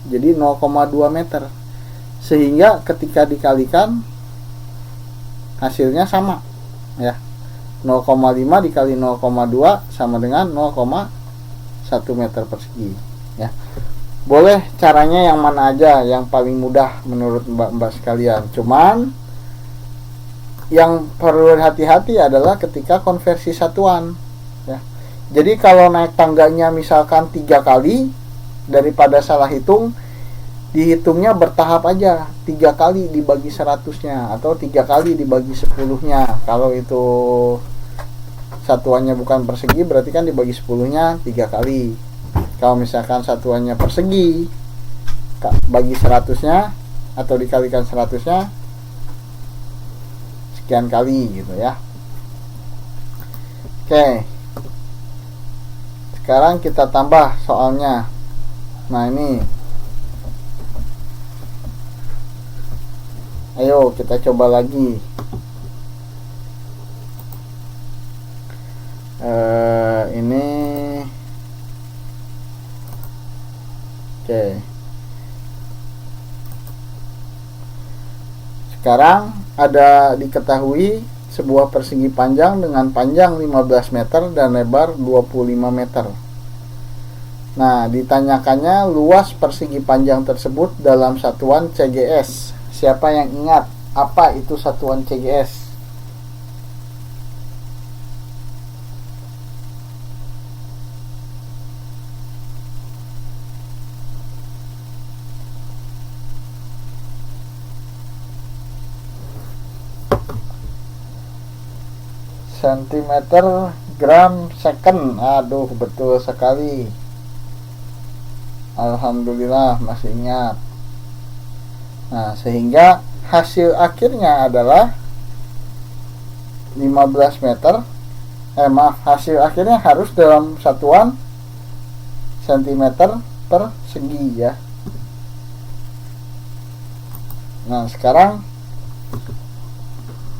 jadi 0,2 meter, sehingga ketika dikalikan hasilnya sama ya. 0,5 dikali 0,2 sama dengan 0,1 meter persegi ya. Boleh caranya yang mana aja yang paling mudah menurut mbak-mbak sekalian. Cuman yang perlu hati-hati adalah ketika konversi satuan ya. Jadi kalau naik tangganya misalkan 3 kali, daripada salah hitung, dihitungnya bertahap aja, 3 kali dibagi 100-nya atau 3 kali dibagi 10-nya. Kalau itu satuannya bukan persegi, berarti kan dibagi 10-nya 3 kali. Kalau misalkan satuannya persegi, bagi 100-nya atau dikalikan 100-nya sekian kali gitu ya. Oke, sekarang kita tambah soalnya. Nah, ini ayo kita coba lagi. Ini oke. Sekarang ada diketahui sebuah persegi panjang dengan panjang 15 meter dan lebar 25 meter. Nah, ditanyakannya luas persegi panjang tersebut dalam satuan CGS. Siapa yang ingat apa itu satuan CGS? sentimeter gram second. Aduh, betul sekali. Alhamdulillah masih ingat. Nah, sehingga hasil akhirnya adalah 15 meter. Hasil akhirnya harus dalam satuan sentimeter persegi ya. Nah, sekarang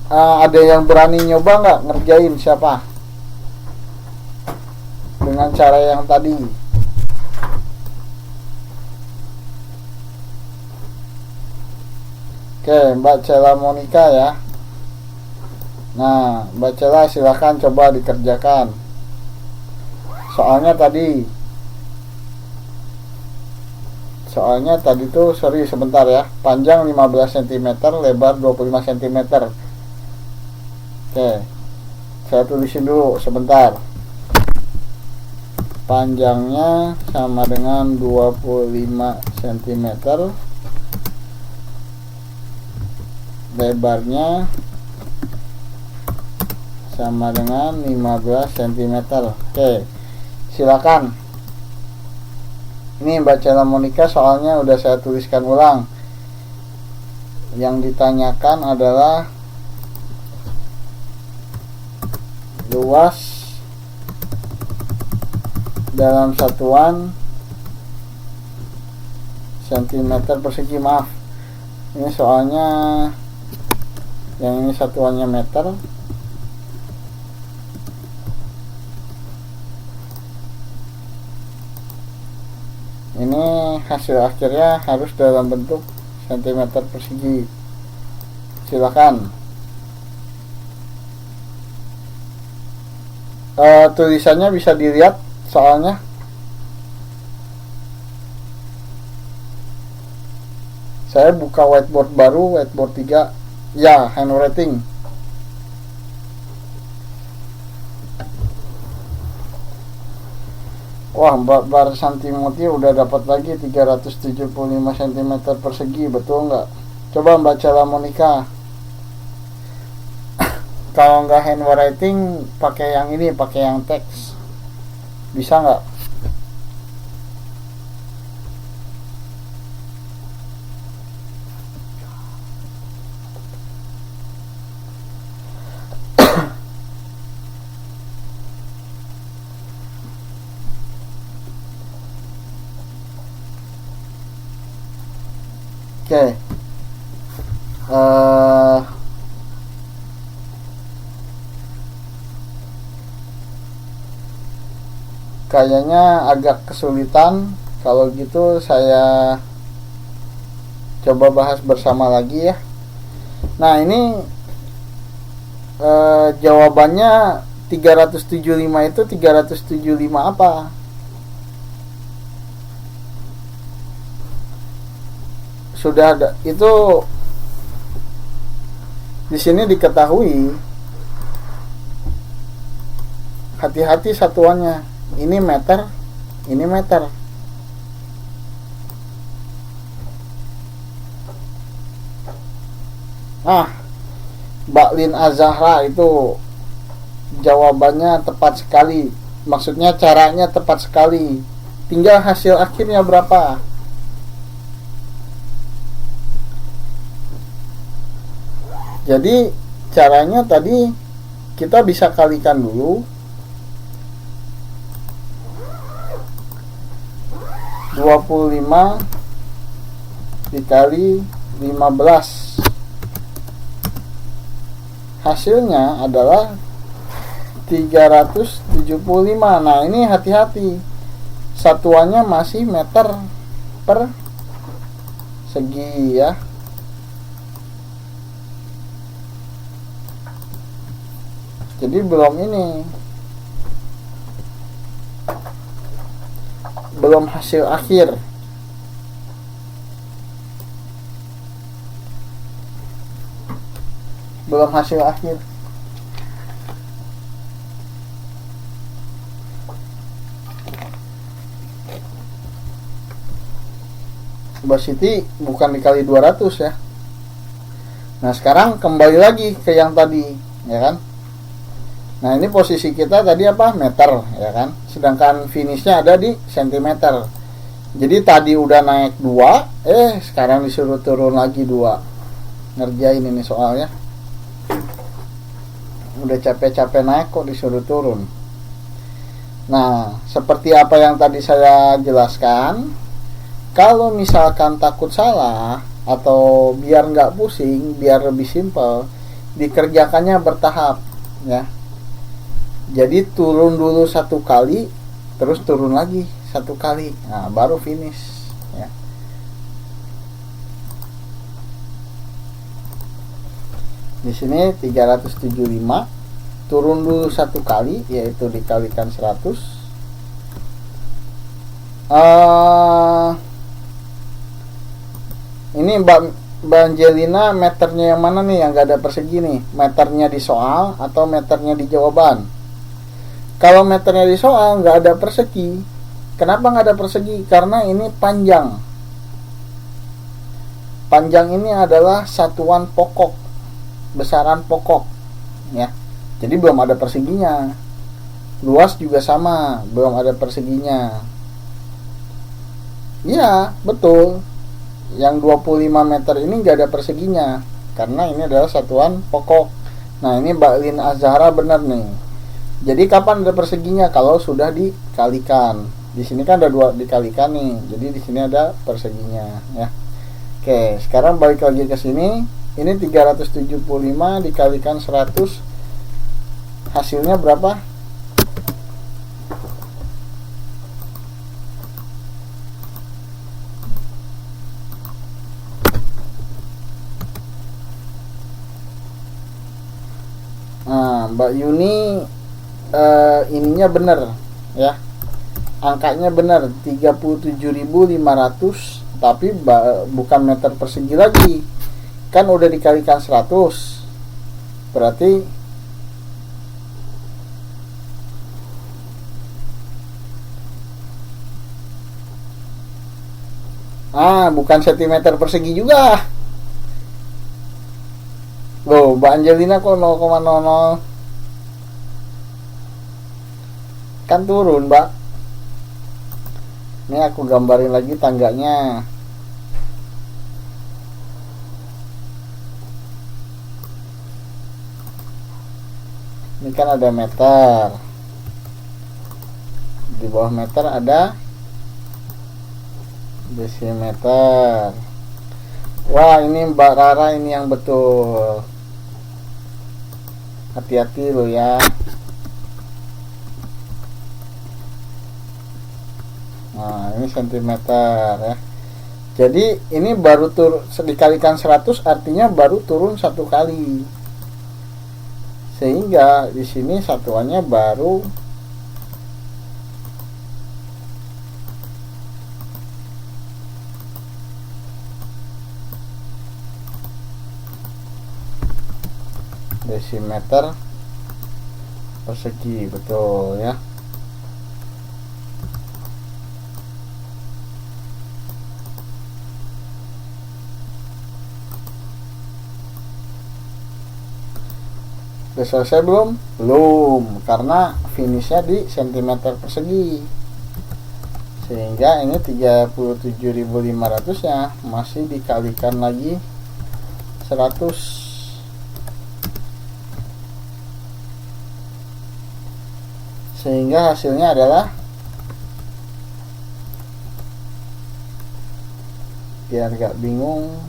ada yang berani nyoba nggak ngerjain? Siapa? Dengan cara yang tadi. Oke, Mbak Cela Monica ya. Nah, Mbak Cela silahkan coba dikerjakan. Soalnya tuh sorry sebentar ya. Panjang 15 cm, lebar 25 cm. Oke. Saya tulisin dulu sebentar. Panjangnya sama dengan 25 cm. Lebarnya sama dengan 15 cm. Oke. Silakan. Ini Mbak Cela Monica soalnya udah saya tuliskan ulang. Yang ditanyakan adalah luas dalam satuan sentimeter persegi. Maaf, ini soalnya yang ini satuannya meter. Ini hasil akhirnya harus dalam bentuk sentimeter persegi. Silakan. Tulisannya bisa dilihat soalnya. Saya buka whiteboard baru, whiteboard 3. Ya, handwriting. Wah, Mbak Bar Santimoti udah dapat lagi 375 cm persegi, betul nggak? Coba Mbak Cela Monica. Kalau nggak handwriting, pakai yang ini, pakai yang teks. Bisa nggak? Oke. Kayaknya agak kesulitan. Kalau gitu saya coba bahas bersama lagi ya. Nah, ini jawabannya 375 itu 375 apa? Sudah ada itu di sini diketahui. Hati-hati satuannya. Ini meter, ini meter. Nah, Mbak Lin Azahra itu jawabannya tepat sekali. Maksudnya caranya tepat sekali. Tinggal hasil akhirnya berapa. Jadi caranya tadi kita bisa kalikan dulu 25 dikali 15. Hasilnya adalah 375. Nah, ini hati-hati. Satuannya masih meter per segi ya. Jadi belum hasil akhir. Belum hasil akhir. Mbak Siti bukan dikali 200 ya. Nah, sekarang kembali lagi ke yang tadi, ya kan? Nah ini posisi kita tadi apa, meter ya kan, sedangkan finishnya ada di sentimeter. Jadi tadi udah naik 2, sekarang disuruh turun lagi 2. Ngerjain ini soalnya, udah capek-capek naik kok disuruh turun. Nah seperti apa yang tadi saya jelaskan, kalau misalkan takut salah atau biar nggak pusing, biar lebih simpel, dikerjakannya bertahap ya. Jadi turun dulu 1 kali, terus turun lagi 1 kali, nah baru finish ya. Di sini 375, turun dulu 1 kali, yaitu dikalikan 100. Ini Mbak Angelina, meternya yang mana nih yang gak ada persegi nih? Meternya di soal atau meternya di jawaban? Kalau meternya di soal nggak ada persegi. Kenapa nggak ada persegi? Karena ini panjang. Panjang ini adalah satuan pokok, besaran pokok ya. Jadi belum ada perseginya. Luas juga sama, belum ada perseginya. Iya, betul. Yang 25 meter ini nggak ada perseginya karena ini adalah satuan pokok. Nah, ini Mbak Lin Azhara benar nih. Jadi kapan ada perseginya? Kalau sudah dikalikan. Di sini kan ada 2 dikalikan nih. Jadi di sini ada perseginya ya. Oke, sekarang balik lagi ke sini. Ini 375 dikalikan 100. Hasilnya berapa? Nah, Mbak Yuni ininya bener ya, angkanya bener 37.500, tapi bukan meter persegi lagi, kan udah dikalikan 100, berarti bukan sentimeter persegi juga. Loh, Mbak Angelina kok 0,00, kan turun Mbak. Ini aku gambarin lagi tangganya. Ini kan ada meter, di bawah meter ada desimeter. Wah, ini Mbak Rara ini yang betul. Hati-hati lo ya. Nah, ini sentimeter ya. Jadi ini baru dikalikan 100, artinya baru turun 1 kali. Sehingga di sini satuannya baru desimeter persegi, betul ya. Udah selesai belum? Belum, karena finishnya di sentimeter persegi. Sehingga ini 37.500 nya masih dikalikan lagi 100. Sehingga hasilnya adalah, biar gak bingung,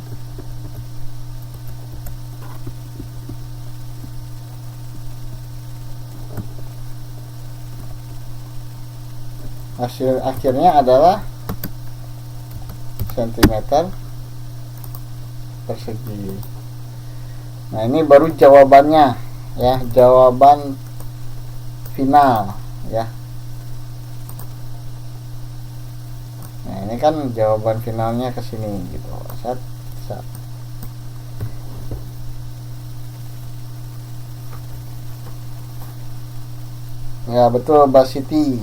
hasil akhirnya adalah sentimeter persegi. Nah, ini baru jawabannya ya, jawaban final ya. Nah, ini kan jawaban finalnya ke sini gitu. Set. Ya, betul Mbak Siti.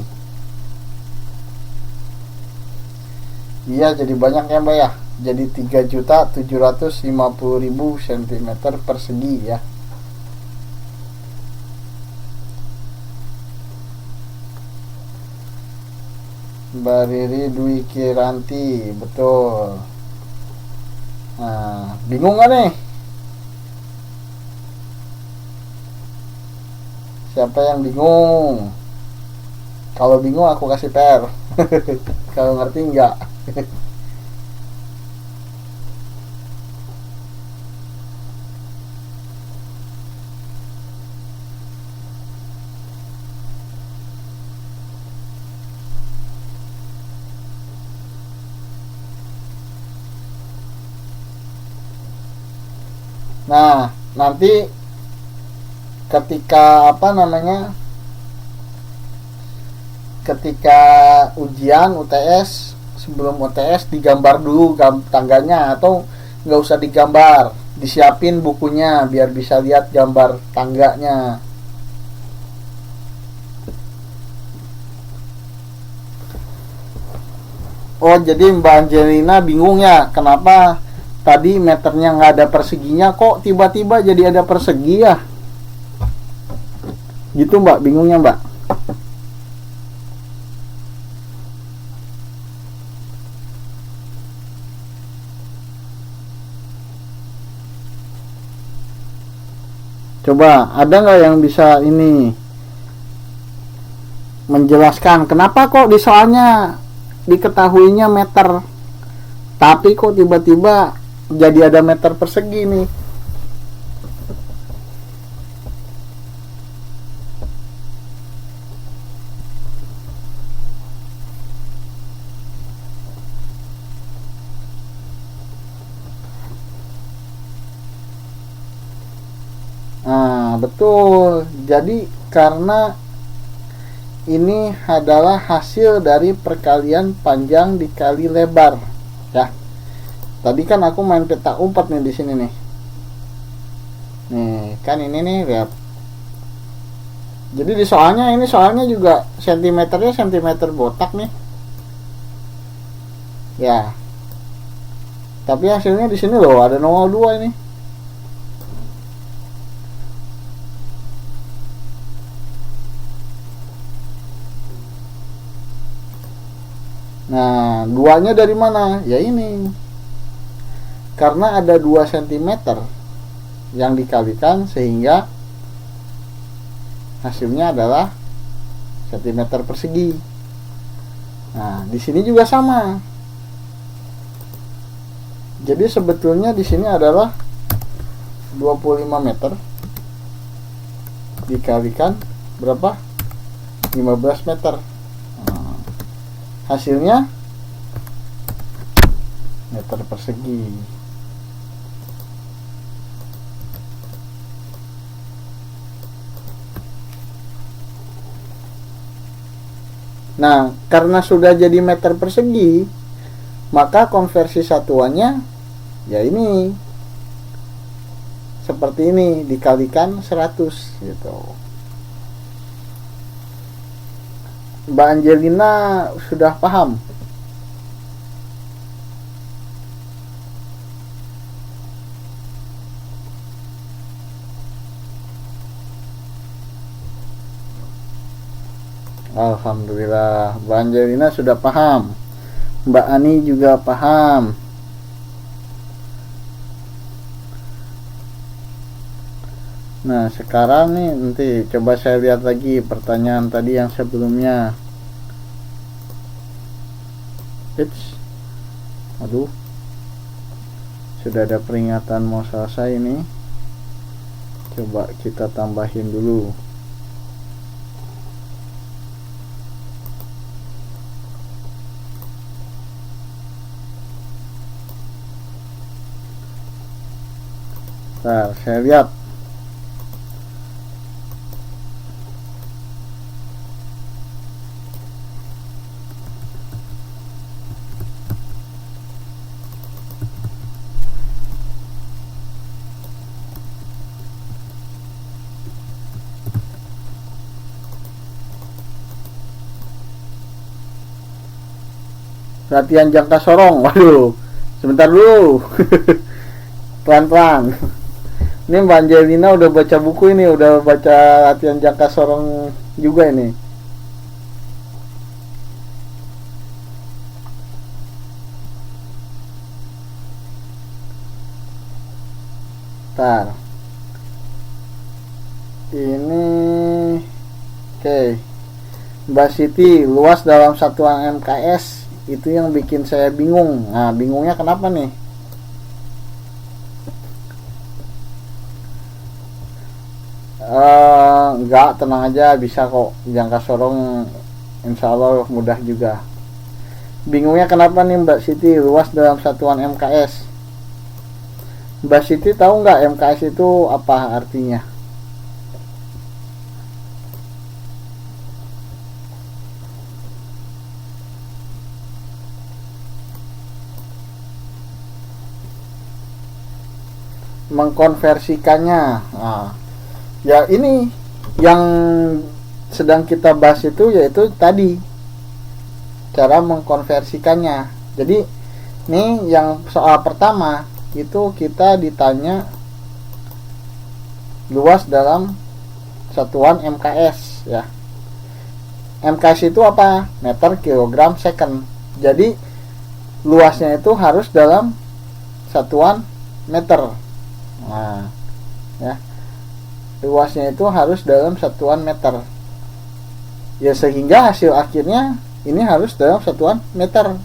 Iya, jadi banyak ya Mbak ya. Jadi 3.750.000 cm persegi ya. Mbak Riri Dwi Kiranti, betul. Nah, bingung gak nih? Siapa yang bingung? Kalau bingung aku kasih PR. Kalau ngerti enggak? Nah, nanti ketika apa namanya? Ketika ujian UTS, sebelum UTS digambar dulu tangganya, atau nggak usah digambar, disiapin bukunya biar bisa lihat gambar tangganya. Oh, jadi Mbak Angelina bingung ya, kenapa tadi meternya nggak ada perseginya, kok tiba-tiba jadi ada persegi ya? Gitu Mbak, bingungnya Mbak. Coba ada nggak yang bisa ini menjelaskan kenapa kok di soalnya diketahuinya meter, tapi kok tiba-tiba jadi ada meter persegi nih? Nah, betul. Jadi karena ini adalah hasil dari perkalian panjang dikali lebar, ya. Tadi kan aku main peta umpat nih di sini nih. Nih, kan ini nih, lihat. Jadi di soalnya ini soalnya juga sentimeternya sentimeter botak nih. Ya. Tapi hasilnya di sini loh ada 0,2 ini. Nah, duanya dari mana? Ya ini. Karena ada 2 cm yang dikalikan sehingga hasilnya adalah cm persegi. Nah, di sini juga sama. Jadi sebetulnya di sini adalah 25 meter dikalikan berapa? 15 meter. Hasilnya meter persegi. Nah, karena sudah jadi meter persegi, maka konversi satuannya ya ini seperti ini dikalikan 100 gitu. Mbak Angelina sudah paham? Alhamdulillah, Mbak Angelina sudah paham. Mbak Ani juga paham. Nah, sekarang nih nanti coba saya lihat lagi pertanyaan tadi yang sebelumnya. Aduh, sudah ada peringatan mau selesai ini. Coba kita tambahin dulu. Nah, saya lihat. Latihan jangka sorong. Waduh, sebentar dulu. Pelan-pelan. Ini Mbak Angelina udah baca buku ini, udah baca latihan jangka sorong juga ini. Bentar. Ini oke. Mbak Siti, luas dalam satuan MKS itu yang bikin saya bingung. Nah, bingungnya kenapa nih? Enggak, tenang aja, bisa kok. Jangka sorong insya Allah mudah juga. Bingungnya kenapa nih Mbak Siti, luas dalam satuan MKS? Mbak Siti tahu nggak MKS itu apa artinya? Mengkonversikannya. Nah, ya ini yang sedang kita bahas itu, yaitu tadi cara mengkonversikannya. Jadi nih yang soal pertama itu kita ditanya luas dalam satuan MKS ya. MKS itu apa? Meter, kilogram, second. Jadi luasnya itu harus dalam satuan meter. Nah, ya. Luasnya itu harus dalam satuan meter. Ya, sehingga hasil akhirnya ini harus dalam satuan meter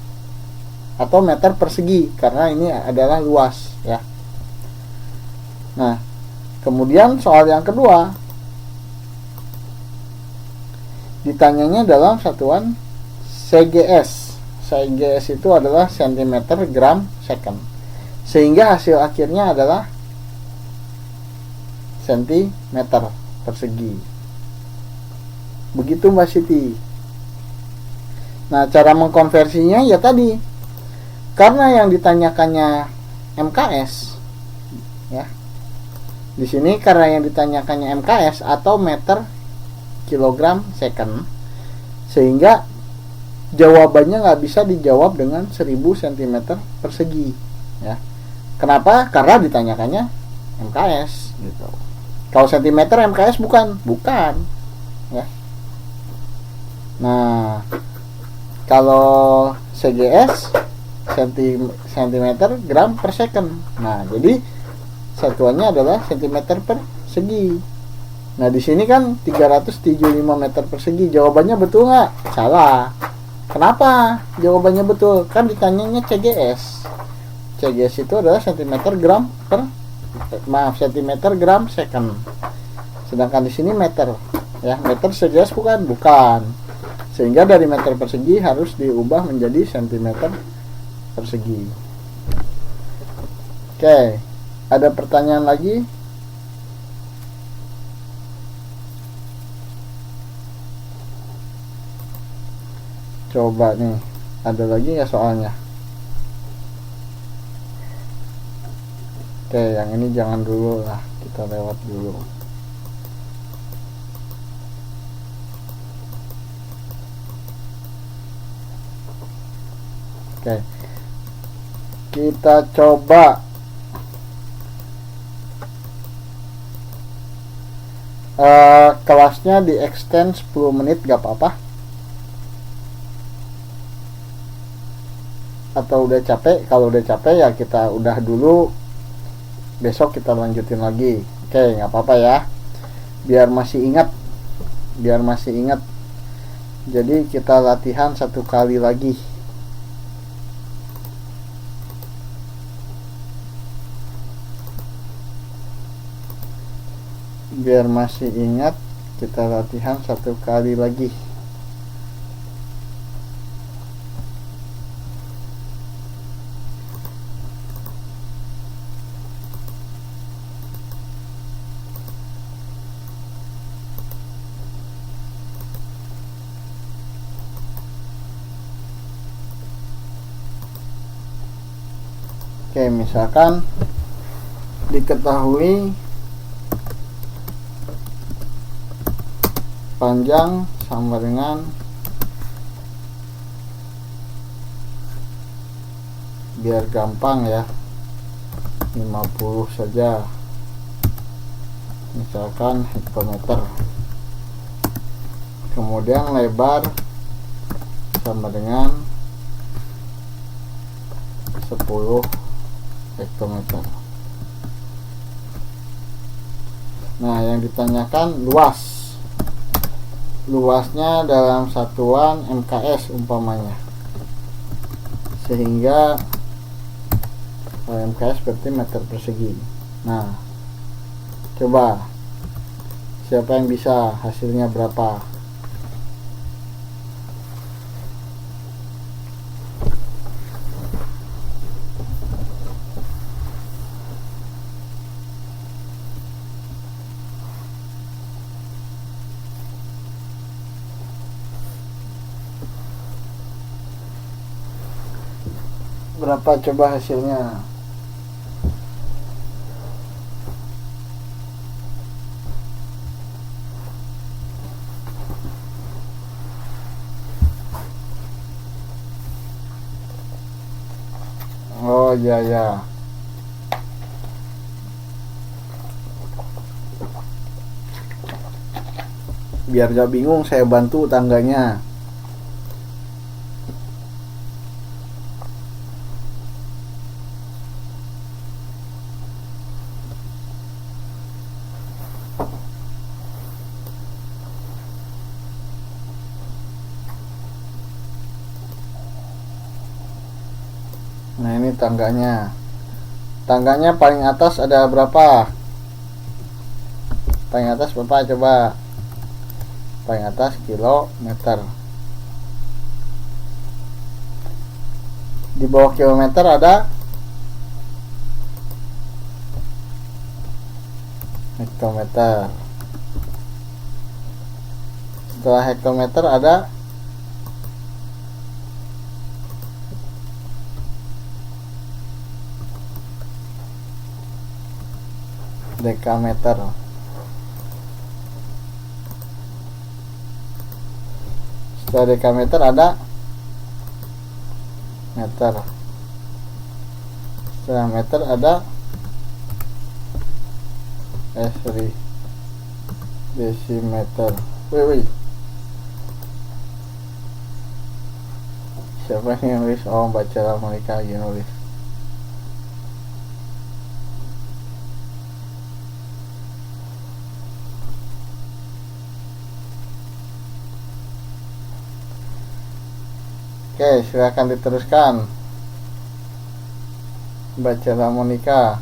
atau meter persegi karena ini adalah luas ya. Nah, kemudian soal yang kedua ditanyanya dalam satuan CGS. CGS itu adalah centimeter gram second. Sehingga hasil akhirnya adalah sentimeter persegi. Begitu Mbak Siti. Nah, cara mengkonversinya ya tadi. Karena yang ditanyakannya MKS ya. Di sini karena yang ditanyakannya MKS atau meter, kilogram, second, sehingga jawabannya nggak bisa dijawab dengan 1000 cm persegi ya. Kenapa? Karena ditanyakannya MKS gitu. Kalau sentimeter MKS bukan ya. Nah, kalau CGS centimeter gram per second. Nah, jadi satuannya adalah centimeter persegi. Nah, di sini kan 375 meter persegi. Jawabannya betul nggak? Salah. Kenapa? Jawabannya betul. Kan ditanyanya CGS. CGS itu adalah centimeter gram second. Sedangkan di sini meter. Ya, meter CGS bukan. Sehingga dari meter persegi harus diubah menjadi sentimeter persegi. Oke, ada pertanyaan lagi? Coba nih, ada lagi nggak soalnya? Oke, yang ini jangan dulu lah, kita lewat dulu. Oke, kita coba kelasnya di extend 10 menit gak apa-apa? Atau udah capek? Kalau udah capek ya kita udah dulu, besok kita lanjutin lagi. Oke, gak apa-apa ya, biar masih ingat. Jadi kita latihan 1 kali lagi. Biar masih ingat, kita latihan 1 kali lagi. Oke, misalkan diketahui panjang sama dengan, biar gampang ya, 50 saja, misalkan hektometer. Kemudian lebar sama dengan 10 hektometer. Nah, yang ditanyakan luasnya dalam satuan MKS umpamanya, sehingga MKS berarti meter persegi. Nah, coba siapa yang bisa, hasilnya berapa? Berapa coba hasilnya? Oh iya ya. Biar gak bingung, saya bantu tangganya. Nah, ini tangganya. Tangganya paling atas ada berapa? Paling atas berapa coba? Paling atas kilometer. Di bawah kilometer ada hektometer. Setelah hektometer ada dekameter. Setelah dekameter ada meter. Setelah meter ada desimeter. Wih. Siapa yang nulis? Oh, baca Monica lagi nulis. Oke, silakan diteruskan. Baca Monica.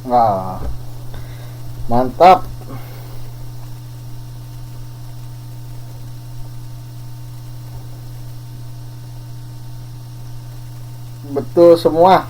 Wah, mantap. Betul semua.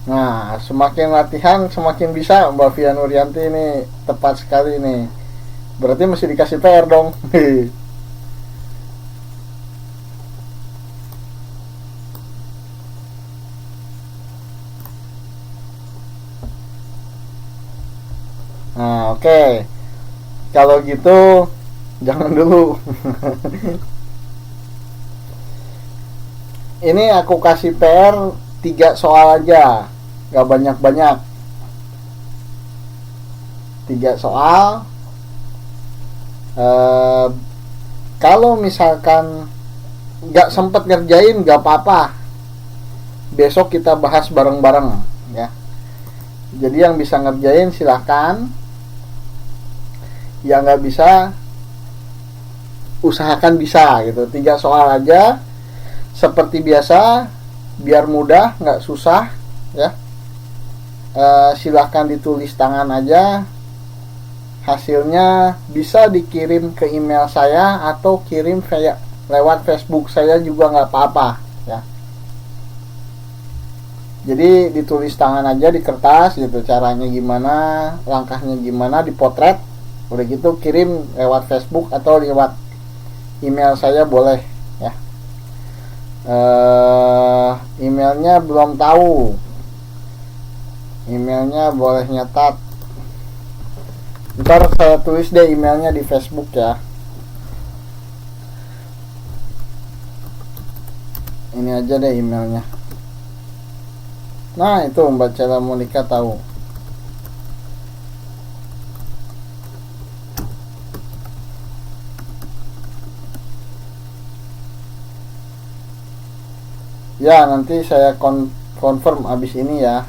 Nah, semakin latihan semakin bisa, Mbak Via Nuryanti ini tepat sekali nih. Berarti mesti dikasih PR dong. Nah, oke. Kalau gitu jangan dulu. Ini aku kasih PR 3 soal aja, gak banyak-banyak. 3 soal. Kalau misalkan gak sempet ngerjain, gak apa-apa, besok kita bahas bareng-bareng ya. Jadi yang bisa ngerjain silahkan, yang nggak bisa usahakan bisa gitu. 3 soal aja seperti biasa, biar mudah, nggak susah ya. Silahkan ditulis tangan aja. Hasilnya bisa dikirim ke email saya atau kirim lewat Facebook saya juga nggak apa-apa ya. Jadi ditulis tangan aja di kertas gitu, caranya gimana, langkahnya gimana, dipotret, udah gitu kirim lewat Facebook atau lewat email saya boleh ya. Emailnya belum tahu, emailnya boleh nyetat, ntar saya tulis deh emailnya di Facebook ya. Ini aja deh emailnya. Nah itu Mbak Cela Monika tahu. Ya nanti saya confirm abis ini ya.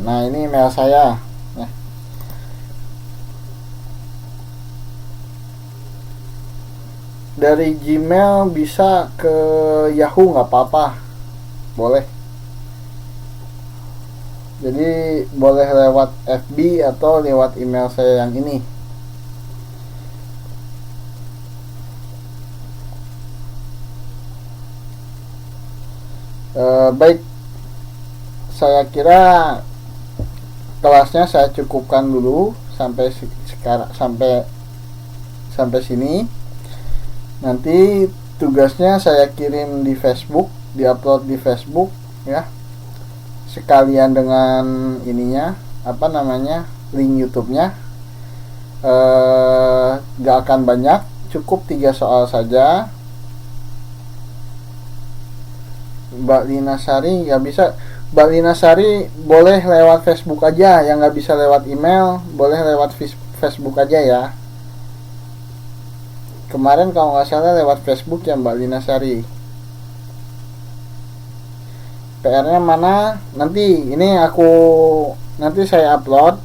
Nah ini email saya ya. Dari Gmail bisa ke Yahoo nggak apa-apa, boleh. Jadi boleh lewat FB atau lewat email saya yang ini. Baik, saya kira kelasnya saya cukupkan dulu sampai sekarang, sampai sini. Nanti tugasnya saya kirim di Facebook, diupload di Facebook ya, sekalian dengan ininya apa namanya, link YouTube-nya. Gak akan banyak, cukup 3 soal saja. Mbak Lina Sari nggak bisa. Mbak Lina Sari boleh lewat Facebook aja, yang nggak bisa lewat email boleh lewat Facebook aja ya. Kemarin kalau nggak salah lewat Facebook ya Mbak Lina Sari. PR-nya mana? Nanti ini nanti saya upload.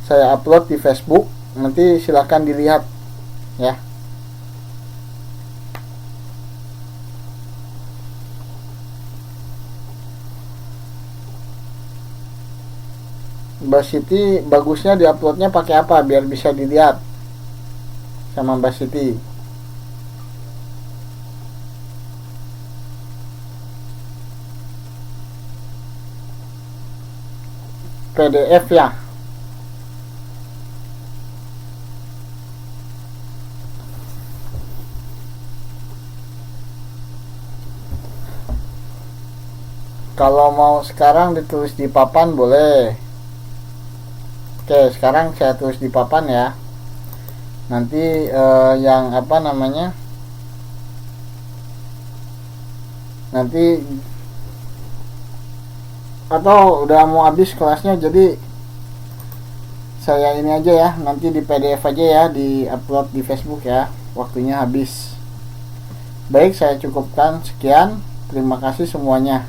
Saya upload di Facebook. Nanti silahkan dilihat ya. Mbak Siti bagusnya diuploadnya pakai apa biar bisa dilihat sama Mbak Siti? PDF ya. Kalau mau sekarang ditulis di papan boleh. Oke, sekarang saya tulis di papan ya. Nanti yang apa namanya, nanti atau udah mau habis kelasnya, jadi saya ini aja ya, nanti di PDF aja ya, di upload di Facebook ya, waktunya habis. Baik, saya cukupkan sekian. Terima kasih semuanya.